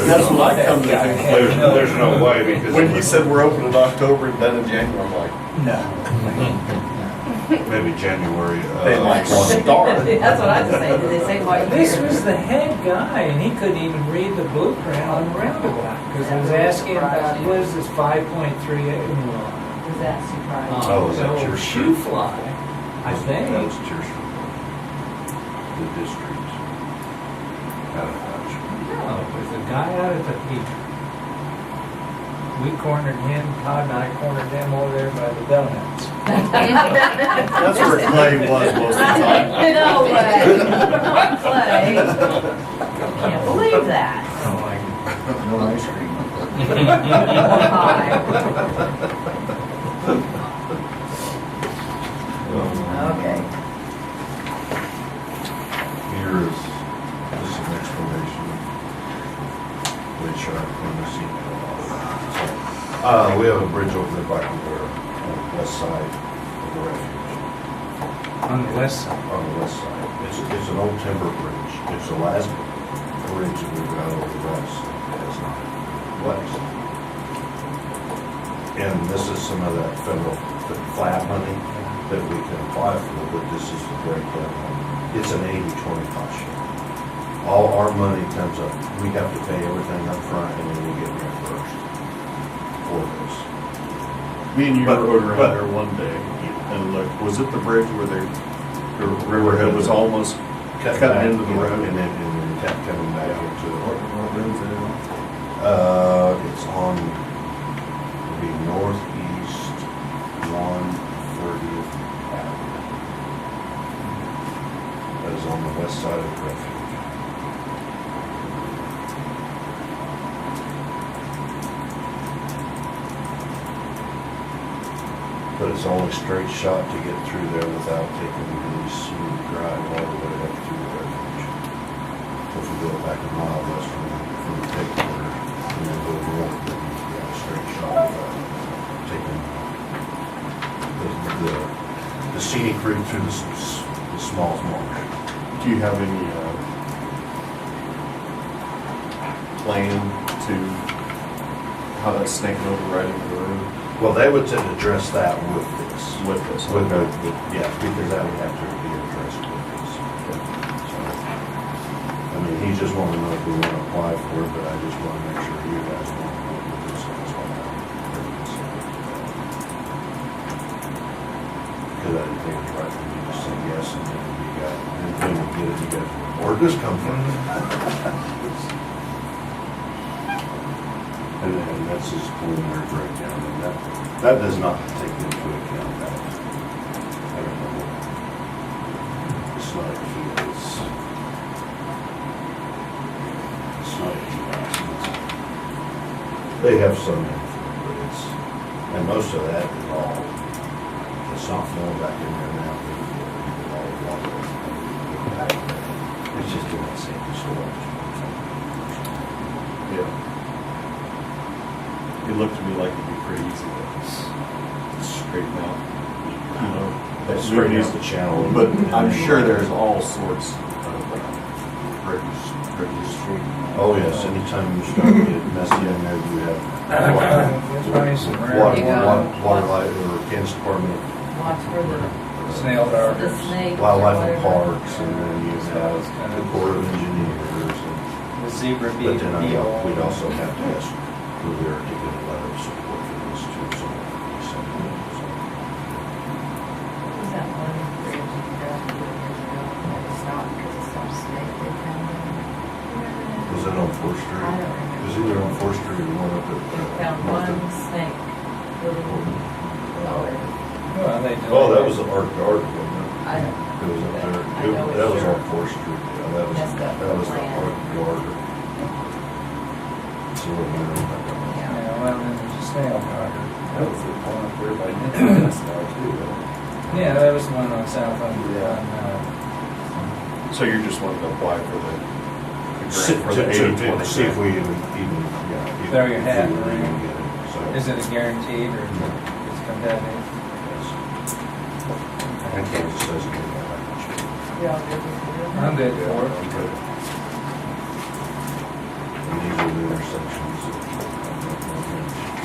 Speaker 13: That's what I come to
Speaker 6: There's,
Speaker 13: conclude.
Speaker 6: there's no way, because.
Speaker 13: When he said we're open in October and done in January, I'm like,
Speaker 1: about.
Speaker 6: Maybe January.
Speaker 13: they might start.
Speaker 5: That's what I was saying, did they say why?
Speaker 1: No. This was the head guy, and he couldn't even read the blueprint on the roundabout, because I was asking about, what is this 5.38?
Speaker 5: Was that surprising?
Speaker 6: Oh, is that your
Speaker 1: shoe fly, I think.
Speaker 6: That was your, the district. Out of touch.
Speaker 1: No, it was a guy out at the, we cornered him, Todd and I cornered him over there by the donuts.
Speaker 13: That's where Clay was most of the time.
Speaker 5: No way. Clay. Can't believe that.
Speaker 1: Oh, my
Speaker 4: No ice cream.
Speaker 5: Okay.
Speaker 6: Here is, this is an explanation of which are on the scene. We have a bridge over there by Compare, on the west side of the refuge.
Speaker 1: On the west side.
Speaker 6: On the west side. It's an old timber bridge. It's the last bridge that we've got over the west. It's not west. And this is some of that federal flat money that we can apply for, but this is the breakdown. It's an 80-20 cost share. All our money comes up, we have to pay everything up front, and then we get reimbursed for this.
Speaker 13: Me and you
Speaker 6: But-
Speaker 13: were over
Speaker 6: but-
Speaker 13: there one day and look, was it the bridge where the riverhead was almost cut
Speaker 6: back,
Speaker 13: into the
Speaker 6: yeah,
Speaker 13: road?
Speaker 6: and then kept coming back into it.
Speaker 13: What road's it on?
Speaker 6: It's on, it'll be northeast 130th Avenue. That is on the west side of the refuge. But it's only straight shot to get through there without taking a really smooth drive all the way up through the refuge. So if we go back a mile west from the pit corner and then go north, then we have a straight shot without taking the scenic route through the small marsh.
Speaker 13: Do you have any plan to how that's snaking over right into the road
Speaker 6: Well, they would address that with this.
Speaker 13: with this?
Speaker 6: With the, yeah, because that would have to be addressed with this. So, I mean, he just wanted to know if we want to apply for it, but I just want to make sure you guys want to work with this. That's all I heard you say. Because I didn't think it was right for you to say yes, and then you got, and then you get it, you got, where'd this come from? And then that's his preliminary breakdown, and that does not take into account that. I don't know. It's not a key, it's not a key license. They have some info, but it's, and most of that is all, it's not flowing back in there now. It's all water. It's just doing the same storage.
Speaker 13: Yeah. It looked to me like it'd be pretty easy to straighten out, you know.
Speaker 6: That straightens the channel.
Speaker 13: But I'm sure there's all sorts of bridges.
Speaker 6: Oh, yes, anytime you start to get messy in there, you have
Speaker 1: There's probably some
Speaker 6: water light or Kansas Department
Speaker 5: Watch for the
Speaker 1: snail
Speaker 5: the
Speaker 1: darters.
Speaker 5: snake. or
Speaker 6: Wildlife and
Speaker 5: whatever.
Speaker 6: Parks, and then you have the Corps of Engineers. and-
Speaker 1: The zebra
Speaker 6: But then
Speaker 1: beetle.
Speaker 6: we'd also have to ask Revere to get a letter of support for this too, so. So,
Speaker 5: Was that one bridge you got a few years ago, that was stopped because of some snake they found in there? Remember that?
Speaker 6: was it on Fourth Street?
Speaker 5: I don't remember.
Speaker 6: It was either on Fourth Street or one up at.
Speaker 5: They found
Speaker 6: north
Speaker 5: one
Speaker 6: of-
Speaker 5: snake, little, oh,
Speaker 1: Well, they do.
Speaker 6: Oh, that was the Art Garden, wasn't it?
Speaker 5: I don't.
Speaker 6: It was up there.
Speaker 5: I know
Speaker 6: That
Speaker 5: it's
Speaker 6: was
Speaker 5: sure.
Speaker 6: on Fourth Street, yeah, that was,
Speaker 5: Messed up
Speaker 6: that was the
Speaker 5: plan.
Speaker 6: Art Garden. So, we're wondering about that.
Speaker 5: Yeah.
Speaker 1: Yeah, well, then there's a snail darter.
Speaker 4: That was the one up there by Nicholas now too, though.
Speaker 1: Yeah, that was the one on South End.
Speaker 13: So you're just wanting to apply for the
Speaker 6: To-
Speaker 13: grant for the
Speaker 6: to-
Speaker 13: 80/20?
Speaker 6: to see if we even, yeah.
Speaker 1: Throw your hat in
Speaker 6: if
Speaker 1: the
Speaker 6: we
Speaker 1: ring.
Speaker 6: even get it, so.
Speaker 1: Is it a guaranteed or it's competitive?
Speaker 6: Yes. And Kansas doesn't do that much.
Speaker 5: Y'all good with it?
Speaker 1: I'm good
Speaker 6: Yeah,
Speaker 1: for it.
Speaker 6: I'm good. And these are the intersections that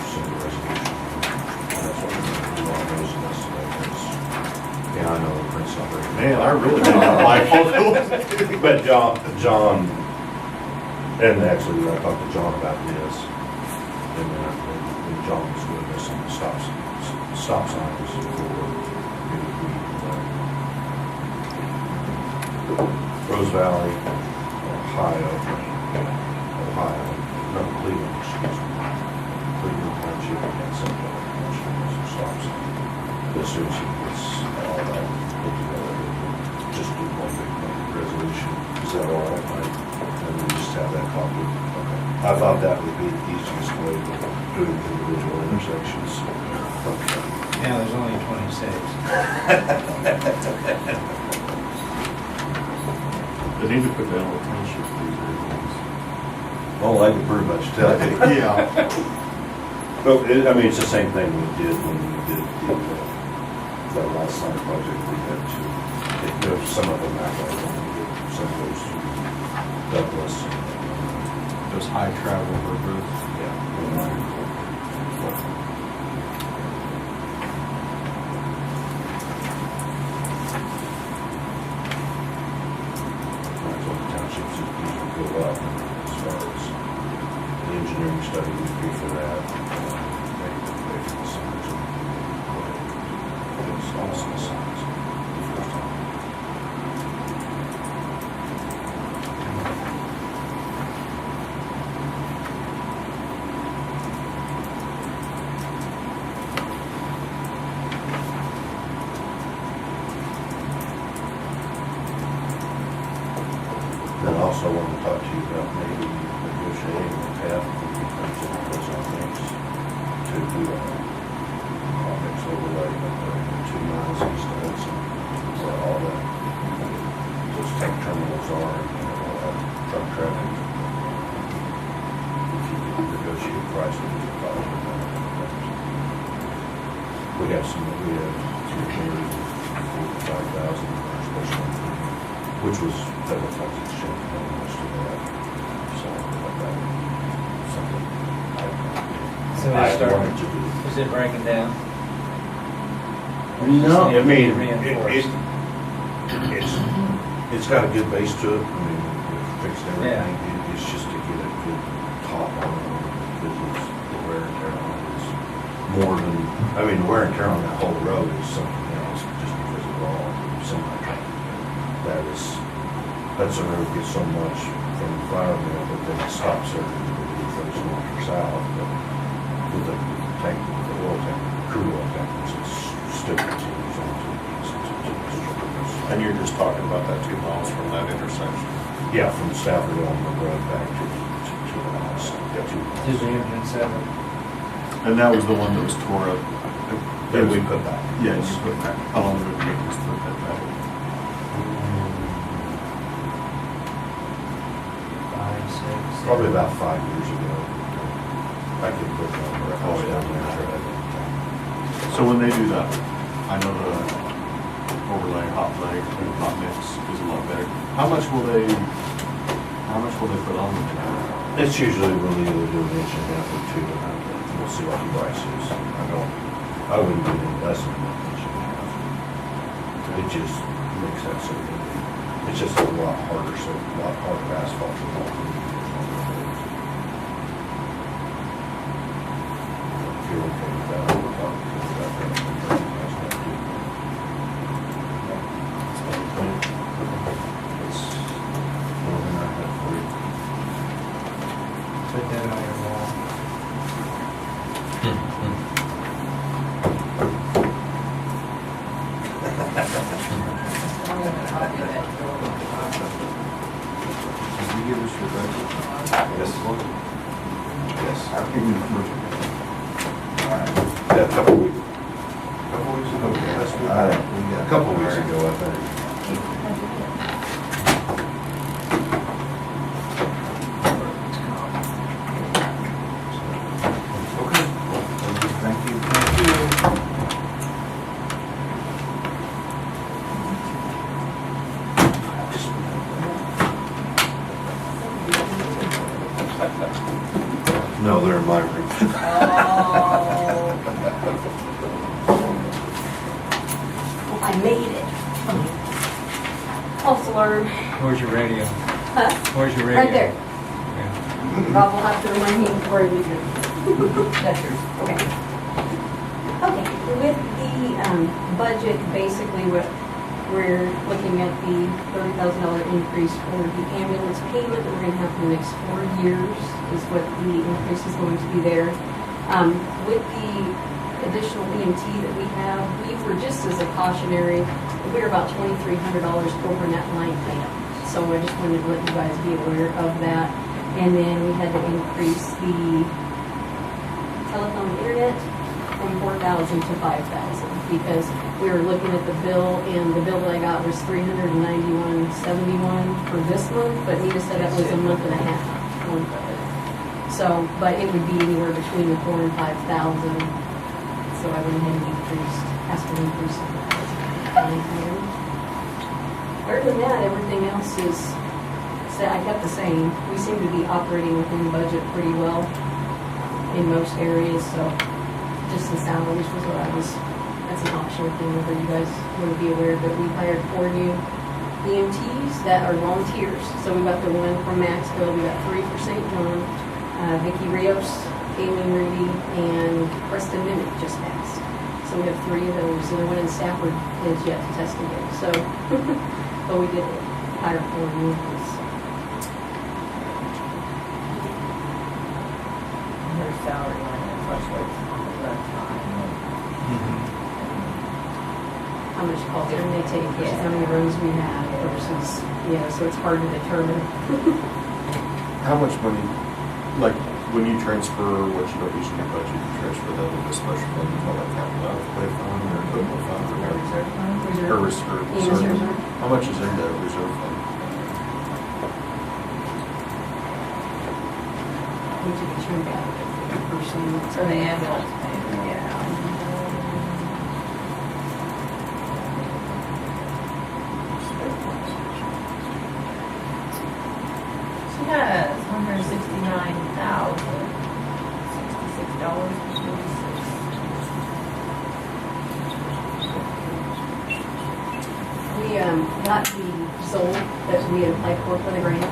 Speaker 6: send the resolution. That's what we do on those and that's the difference. Yeah, I know the Prince not very.
Speaker 13: Man, I really didn't apply for it.
Speaker 6: But John, and actually I talked to John about this, and then John was with us on the stop signs for Rose Valley, Cleveland, excuse me. Cleveland Township and Central Township stop sign. As soon as he gets all that put together, just do one big resolution. Is that all right, Mike? And then just have that copy. Okay. I thought that would be the easiest way to do individual intersections. Okay.
Speaker 1: Yeah, there's only 26.
Speaker 13: They need to put down the township fees or
Speaker 6: Well, I can pretty much tell you.
Speaker 13: Yeah.
Speaker 6: But, I mean, it's the same thing we did when we did the last summer project. We had to, some of them out there, some of those to Douglas.
Speaker 13: those high travel rivers.
Speaker 6: Yeah. That's what the townships fees would go up as far as the engineering study we do for that. They pay for the signs. It's also the signs the first time. Then I also want to talk to you about maybe negotiating with TAP if we come to those on things to do a projects overlay up there in 2 miles east of Hudson, where all those tank terminals are and all that truck traffic. If you could negotiate price with the project. We have 3 years of 45,000 for our special improvement, which was federal funds exchange, and most of that, so like that.
Speaker 1: So
Speaker 14: I
Speaker 1: they start,
Speaker 14: wanted to do.
Speaker 1: is it breaking down?
Speaker 14: No, I mean,
Speaker 1: Reinforced.
Speaker 14: it's got a good base to it. I mean, it fixed everything.
Speaker 1: Yeah.
Speaker 14: It's just to get a good top on it because it's the wear and tear on it is more than, I mean, the wear and tear on that whole road is something else just because of all semi-truck. That's a road gets so much from the flour mill, but then it stops there if it goes north or south. But with the tank, the oil tank, crude oil tank, it's still continues on to the east.
Speaker 2: And you're just talking about that 2 miles from that intersection?
Speaker 14: Yeah, from Stafford on the road back to the house. Yeah,
Speaker 1: To the entrance of it.
Speaker 2: And that was the one that was tore up?
Speaker 14: That we put back.
Speaker 2: Yeah, you put back. How long did it take us to put that back?
Speaker 1: 5, 6.
Speaker 14: Probably about 5 years ago. I could put that on the
Speaker 2: Oh, yeah.
Speaker 14: record.
Speaker 2: So when they do that, I know the overlay, hot lay, and hot mix is a lot better. How much will they put on the
Speaker 14: It's usually we'll either do an inch and a half or 2, and we'll see what the price is. I wouldn't do any less than an inch and a half. It just makes that so good. It's just a lot harder, so a lot harder asphalt to walk through. If you're okay with that, we'll talk about that. It's more than I had for you.
Speaker 1: Put that on your wall.
Speaker 5: I'm gonna copy that.
Speaker 2: Did you give us your budget?
Speaker 14: Yes. Yes.
Speaker 2: Yeah,
Speaker 14: A couple weeks.
Speaker 2: Couple weeks ago? Okay, that's good.
Speaker 14: A couple weeks ago, I think.
Speaker 2: Okay. Thank you.
Speaker 14: No, they're in my room.
Speaker 12: I made it. False alarm.
Speaker 1: Where's your radio?
Speaker 12: Huh?
Speaker 1: Where's your radio?
Speaker 12: Right there.
Speaker 1: Yeah.
Speaker 12: Rob will have to remind me before I leave here.
Speaker 5: That's yours.
Speaker 12: Okay. Okay, with the budget, basically what we're looking at the $30,000 increase for the ambulance payment that we're gonna have for the next 4 years is what the increase is going to be there. With the additional EMT that we have, we were just as a cautionary, we're about $2,300 over in that line item. So I just wanted to let you guys be aware of that. And then we had to increase the telephone and internet from 4,000 to 5,000 because we were looking at the bill and the bill that I got was $391.71 for this month, but Nita said that was a month and a half month of it. So, but it would be anywhere between the 4,000 and 5,000. So I went ahead and asked for an increase on that. Other than that, everything else is, I kept the same. We seem to be operating within budget pretty well in most areas, so just the salaries was what that's an optional thing whether you guys want to be aware, but we hired 4 new EMTs that are volunteers. So we got the one from Maxville, we got 3 for St. John, Vicky Rios, Kaylin Reedy, and Preston Minnick just passed. So we have 3 of those, and the one in Stafford is yet to test again. So, but we did hire 4 new ones.
Speaker 5: Her salary line fluctuates all the time.
Speaker 12: How much call time they take versus how many runs we have versus, so it's hard to determine.
Speaker 2: How much money, like, when you transfer what you don't use in your budget, you transfer that into special fund, you call that capital outlay fund or equipment fund or
Speaker 12: Reserve fund.
Speaker 2: Or reserve.
Speaker 12: Yeah, reserve fund.
Speaker 2: How much is in that reserve fund?
Speaker 12: We took a chunk out of it for the person.
Speaker 5: For the ambulance payment, yeah. She has $169,066
Speaker 12: got the Zoll that we had applied for the grant.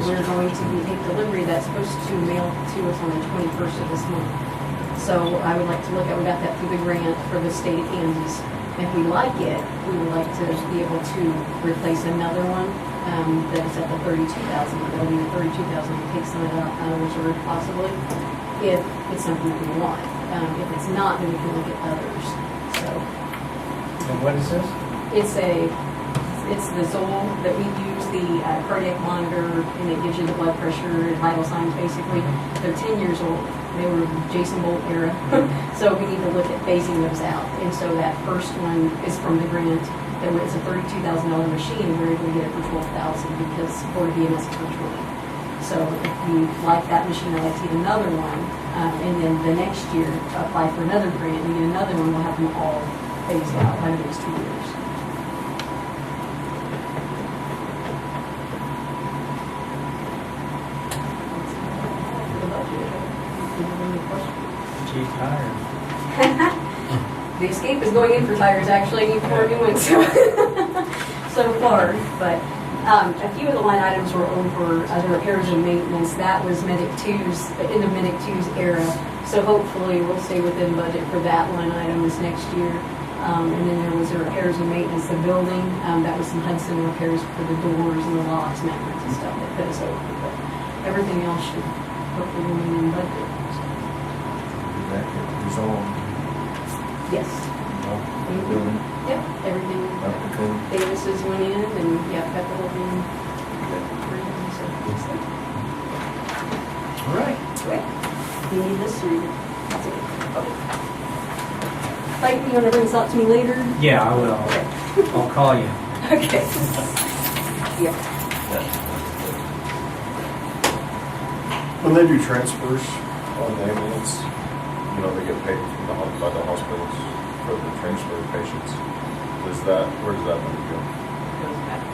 Speaker 12: We're going to be take delivery that's supposed to mail to us on the 21st of this month. So I would like to look at, we got that through the grant for the state of Kansas. If we like it, we would like to be able to replace another one that is at the 32,000. That'll be the 32,000 to take some of that out of reserve possibly, if it's something that we want. If it's not, then we can look at others. So
Speaker 1: And what is this?
Speaker 12: it's the Zoll that we use, the cardiac monitor, and it gives you the blood pressure and vital signs basically. They're 10 years old. They were Jason Bolt era. So we need to look at phasing those out. And so that first one is from the grant. It's a $32,000 machine, and we're able to get it for $12,000 because Florida BMS is for 20. So if we like that machine, I'd like to get another one. And then the next year, apply for another grant and get another one. We'll have them all phased out by the next 2 years. The budget. Do you have any questions?
Speaker 1: Cheap tire.
Speaker 12: The Escape is going in for tires, actually, I need 4 new ones so far, but a few of the line items were over the repairs and maintenance. That was Medic 2's, in the Medic 2's era, so hopefully we'll stay within budget for that line item this next year. And then there was the repairs and maintenance, the building, that was some Hudson repairs for the doors and the locks, magnets and stuff that put us over, but everything else should hopefully remain in budget. Yes.
Speaker 6: Building.
Speaker 12: Yep, everything. Davis's went in and, yeah, got the whole thing.
Speaker 1: All right.
Speaker 12: You need this or you, that's it. Like, you wanna bring this out to me later?
Speaker 1: Yeah, I will. I'll call you.
Speaker 12: Okay. Yeah.
Speaker 2: When they do transfers on the ambulance, you know, they get paid from by the hospitals for the transfer of patients. Where does that money go?
Speaker 5: Goes back to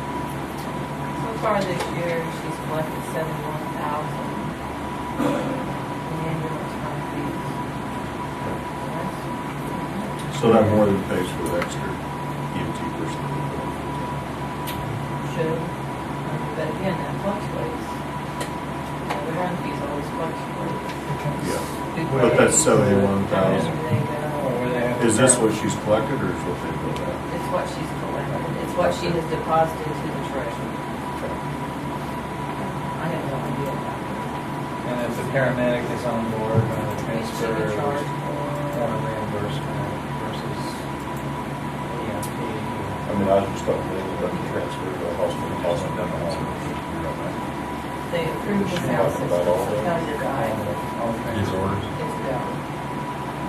Speaker 5: so far this year, she's collected 71,000 in ambulance fund fees.
Speaker 2: So that more than pays for the extra EMT person.
Speaker 5: Should, but again, that fluctuates. The run fees always fluctuate.
Speaker 2: Yeah. But that's 71,000.
Speaker 5: They
Speaker 2: Is this what she's collected or is what they built out?
Speaker 5: It's what she's collected. It's what she has deposited to the treasury. I have no idea about that.
Speaker 1: And if the paramedic is on board,
Speaker 5: Should
Speaker 1: transfer
Speaker 5: be charged
Speaker 1: or
Speaker 5: for.
Speaker 1: reimbursement versus EMT.
Speaker 2: I mean, I just don't think that the transfer to the hospital costs them a lot.
Speaker 5: They approve the sound system, so tell your guy
Speaker 2: His orders.
Speaker 5: it's down.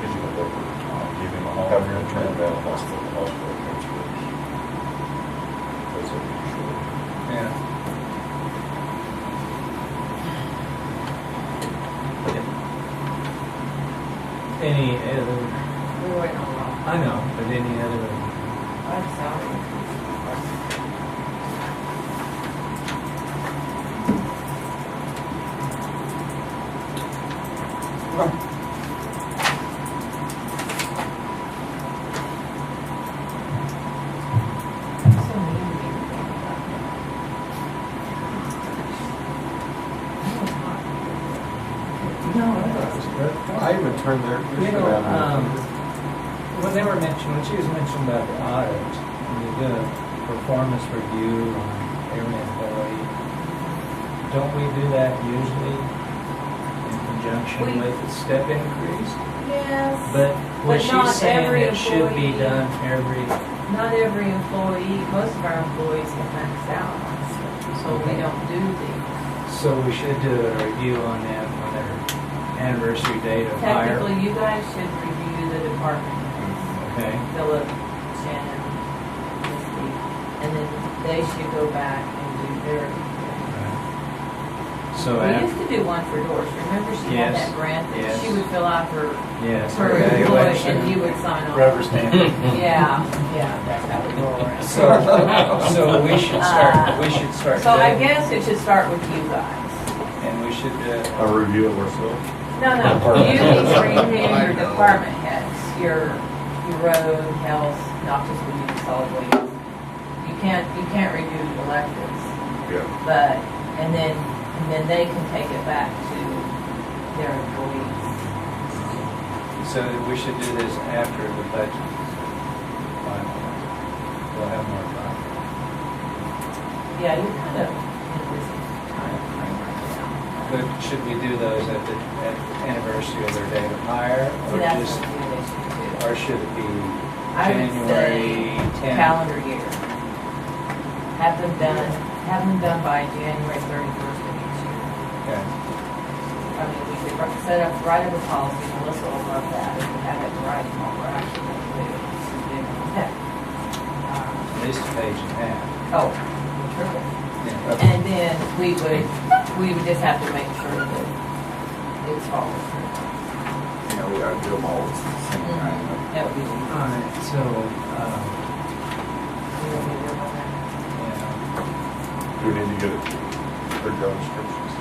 Speaker 2: If you look over, give him a hall. Have him turn down hospital transfers. That's what we should.
Speaker 1: Yeah. Any other,
Speaker 5: We're waiting on Rob.
Speaker 1: I know, but any other,
Speaker 5: I'm sorry. So mean to me.
Speaker 2: I even turned their
Speaker 1: you
Speaker 2: commission
Speaker 1: know,
Speaker 2: down.
Speaker 1: when they were mentioning, when she was mentioning about the audit, when you do a performance review on every employee, don't we do that usually in conjunction with the step increase?
Speaker 5: Yes.
Speaker 1: But was she
Speaker 5: not
Speaker 1: saying
Speaker 5: every
Speaker 1: it should be
Speaker 5: employee.
Speaker 1: done every,
Speaker 5: Not every employee, most of our employees have maxed out on stuff, so we don't do these.
Speaker 1: so we should do a review on them when their anniversary date of hire?
Speaker 5: Technically, you guys should review the department heads,
Speaker 1: Okay,
Speaker 5: Philip, Shannon, Misty, and then they should go back and do their review.
Speaker 1: So,
Speaker 5: We used to do one for Doris. Remember she had
Speaker 1: Yes,
Speaker 5: that grant that
Speaker 1: yes.
Speaker 5: she would fill out her
Speaker 1: yes,
Speaker 5: her employee
Speaker 1: evaluation.
Speaker 5: and you would sign off.
Speaker 1: Rubber stamp.
Speaker 5: Yeah, that's how we roll around.
Speaker 1: So we should start.
Speaker 5: So I
Speaker 1: doing-
Speaker 5: guess it should start with you guys.
Speaker 1: And we should,
Speaker 2: A review of ourselves.
Speaker 5: No, you need to review your department heads, your road, health, not just review solid waste. You can't review electives,
Speaker 2: Yeah.
Speaker 5: but, and then they can take it back to their employees.
Speaker 1: so we should do this after the budget. We'll have more time.
Speaker 5: Yeah, you're kind of in this time frame right now.
Speaker 1: But should we do those at the anniversary of their date of hire?
Speaker 5: See,
Speaker 1: Or
Speaker 5: that's
Speaker 1: just,
Speaker 5: what we should do.
Speaker 1: or should it be
Speaker 5: I would
Speaker 1: January
Speaker 5: say
Speaker 1: 10th?
Speaker 5: calendar year. Have them done by January 31st of each year.
Speaker 1: Okay.
Speaker 5: I mean, we could set up, write up a policy, Melissa will love that, if we have it in writing, what we're actually going to do.
Speaker 1: At least a page and a half.
Speaker 5: Oh, terrific.
Speaker 1: Yeah, okay.
Speaker 5: And then we would just have to make sure that it's followed through.
Speaker 4: You know, we gotta do them all at the same time.
Speaker 5: That would be,
Speaker 1: All right, so,
Speaker 5: you don't need to do all that.
Speaker 1: yeah.
Speaker 2: Do we need to get it for job descriptions?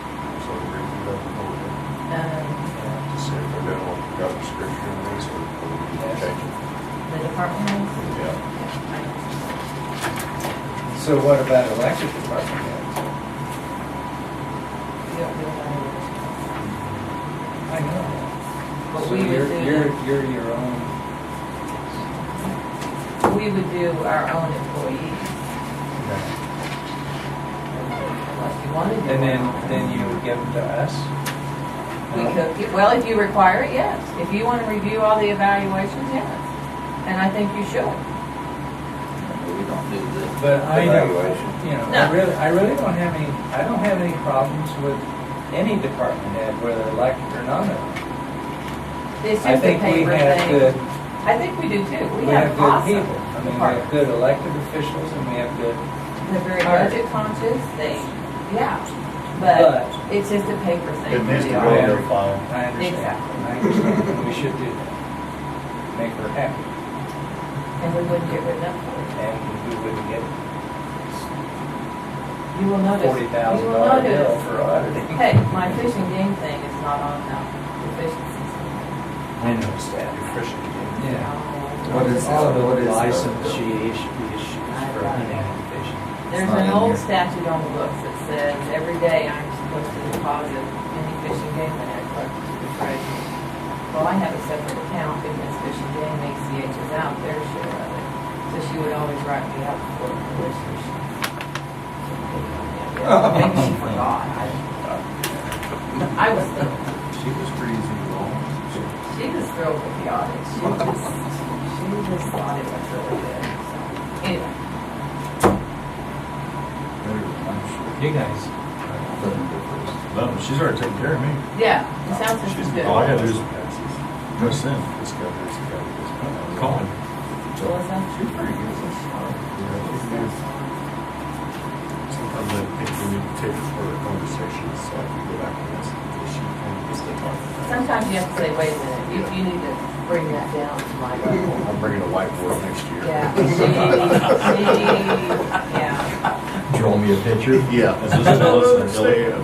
Speaker 2: So we read through that before we do. To see if they're doing a job description in this or we need to
Speaker 1: Yes.
Speaker 2: change it.
Speaker 5: The department heads?
Speaker 2: Yeah.
Speaker 1: So what about electric department heads?
Speaker 5: You don't do that either.
Speaker 1: I know.
Speaker 5: But
Speaker 1: So
Speaker 5: we would
Speaker 1: you're,
Speaker 5: do
Speaker 1: you're your own,
Speaker 5: We would do our own employees, unless you wanted to.
Speaker 1: and then you would give them to us?
Speaker 5: We could, well, if you require it, yes. If you want to review all the evaluations, yes. And I think you should.
Speaker 4: We don't do the
Speaker 1: But I don't,
Speaker 4: evaluation.
Speaker 1: you know,
Speaker 5: No.
Speaker 1: I really don't have any, I don't have any problems with any department head, whether elected or not.
Speaker 5: It's
Speaker 1: I
Speaker 5: just a
Speaker 1: think we
Speaker 5: paper
Speaker 1: have
Speaker 5: thing.
Speaker 1: good,
Speaker 5: I think we do too.
Speaker 1: we have good
Speaker 5: awesome
Speaker 1: people. I mean, we have
Speaker 5: departments.
Speaker 1: good elected officials and we have good,
Speaker 5: They're very
Speaker 1: Hard.
Speaker 5: budget conscious, yeah.
Speaker 1: But-
Speaker 5: But it's just a paper thing.
Speaker 2: It needs
Speaker 5: for
Speaker 2: to
Speaker 5: the
Speaker 2: go in
Speaker 5: auditor.
Speaker 2: their file.
Speaker 1: I understand.
Speaker 5: Exactly.
Speaker 1: I understand. We should do that. Make her happy.
Speaker 5: And we wouldn't get rid of them for you.
Speaker 1: And we wouldn't get
Speaker 5: You will notice.
Speaker 1: $40,000
Speaker 5: you will
Speaker 1: bill
Speaker 5: notice.
Speaker 1: for auditing.
Speaker 5: Hey, my fishing game thing is not on efficiencies.
Speaker 1: I noticed that.
Speaker 2: Efficient.
Speaker 1: Yeah.
Speaker 4: What is
Speaker 1: All of
Speaker 4: that? What
Speaker 1: the
Speaker 4: is that?
Speaker 1: license issues for hunting and fishing.
Speaker 5: There's
Speaker 4: not
Speaker 5: an
Speaker 4: in
Speaker 5: old
Speaker 4: here.
Speaker 5: statute on the books that says every day I'm supposed to deposit any fishing game that I collect to the treasurer. Well, I have a separate account because fishing game ACH is out their share of it. So she would always write me up for the commissioners. Maybe she forgot. I was thrilled.
Speaker 2: She was pretty easy to roll.
Speaker 5: She was thrilled with the audit. She just thought it was really good. So, anyway.
Speaker 1: You guys.
Speaker 2: No, she's already taken care of me.
Speaker 5: Yeah, it sounds like she's good.
Speaker 2: All I gotta do is just send this guy, this guy, this guy. Call him.
Speaker 5: Melissa?
Speaker 2: She's pretty good. Sometimes I think we need to take for a conversation, so I can go back to this. She can just talk.
Speaker 5: Sometimes you have to say, wait a minute, you need to bring that down to my level.
Speaker 2: I'm bringing a whiteboard next year.
Speaker 5: Yeah, yeah.
Speaker 14: Draw me a picture.
Speaker 2: Yeah. This is Melissa Elliott.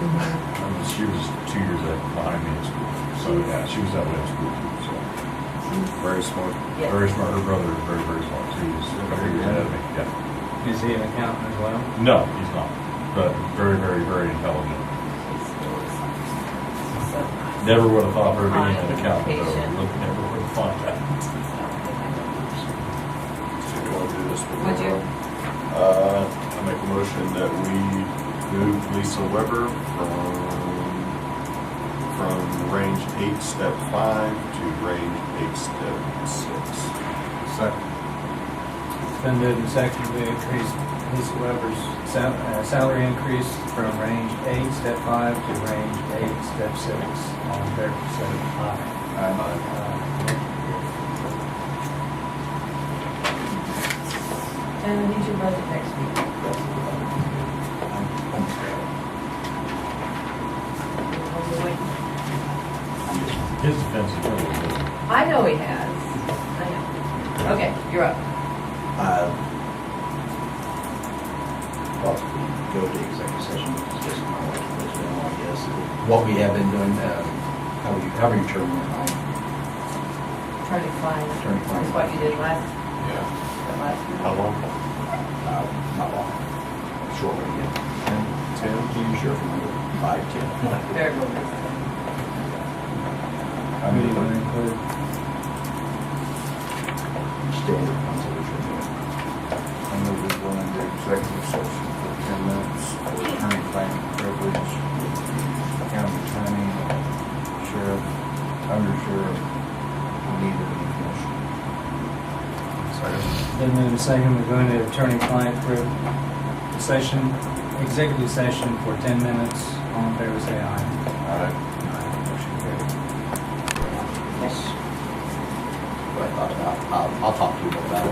Speaker 2: She was 2 years behind me in school, so yeah, she was that way in school too, so. Very smart.
Speaker 5: Yes.
Speaker 2: Very smart. Her brother is very, very smart. He was a couple years ahead of me, yeah.
Speaker 1: Is he an accountant as well?
Speaker 2: No, he's not, but very, very, very intelligent. Never would have thought her being an accountant, though. Never would have thought that. So you want to do this one?
Speaker 5: Would you?
Speaker 2: I make a motion that we move Lisa Weber from range 8, step 5 to range 8, step 6. Second.
Speaker 1: It's been moved and seconded to increase Lisa Weber's salary increase from range 8, step 5 to range 8, step 6. All in favor, say aye.
Speaker 5: And I need your budget next week.
Speaker 2: His defense is really good.
Speaker 5: I know he has. I know. Okay, you're up.
Speaker 15: Well, go to executive session, which is just my life, I guess. What we have been doing, how are you terming it?
Speaker 5: Attorney client.
Speaker 15: Attorney client.
Speaker 5: Is what you did last,
Speaker 15: Yeah.
Speaker 5: that last meeting.
Speaker 2: How long?
Speaker 15: Not long. Shortly, yeah. 10, sure, from 5, 10.
Speaker 5: Very good.
Speaker 15: I
Speaker 1: Who do
Speaker 15: mean,
Speaker 1: you want to include?
Speaker 15: standard consultation.
Speaker 4: I move we go into executive session for 10 minutes for attorney-client privilege, county attorney, sheriff, undersheriff, neither of the commission.
Speaker 1: Then move to second, we go into attorney-client session, executive session for 10 minutes. All in favor, say aye.
Speaker 4: Aye.
Speaker 1: Motion carried.
Speaker 15: I'll talk to you about it.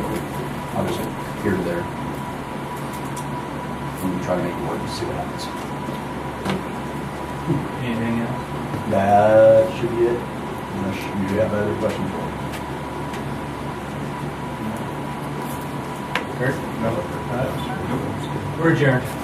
Speaker 15: I'll just here to there. And try to make it work and see what happens.
Speaker 1: Anything else?
Speaker 15: That should be it. Unless you have other questions for me.
Speaker 1: Kurt?
Speaker 2: No.
Speaker 1: We're adjourned.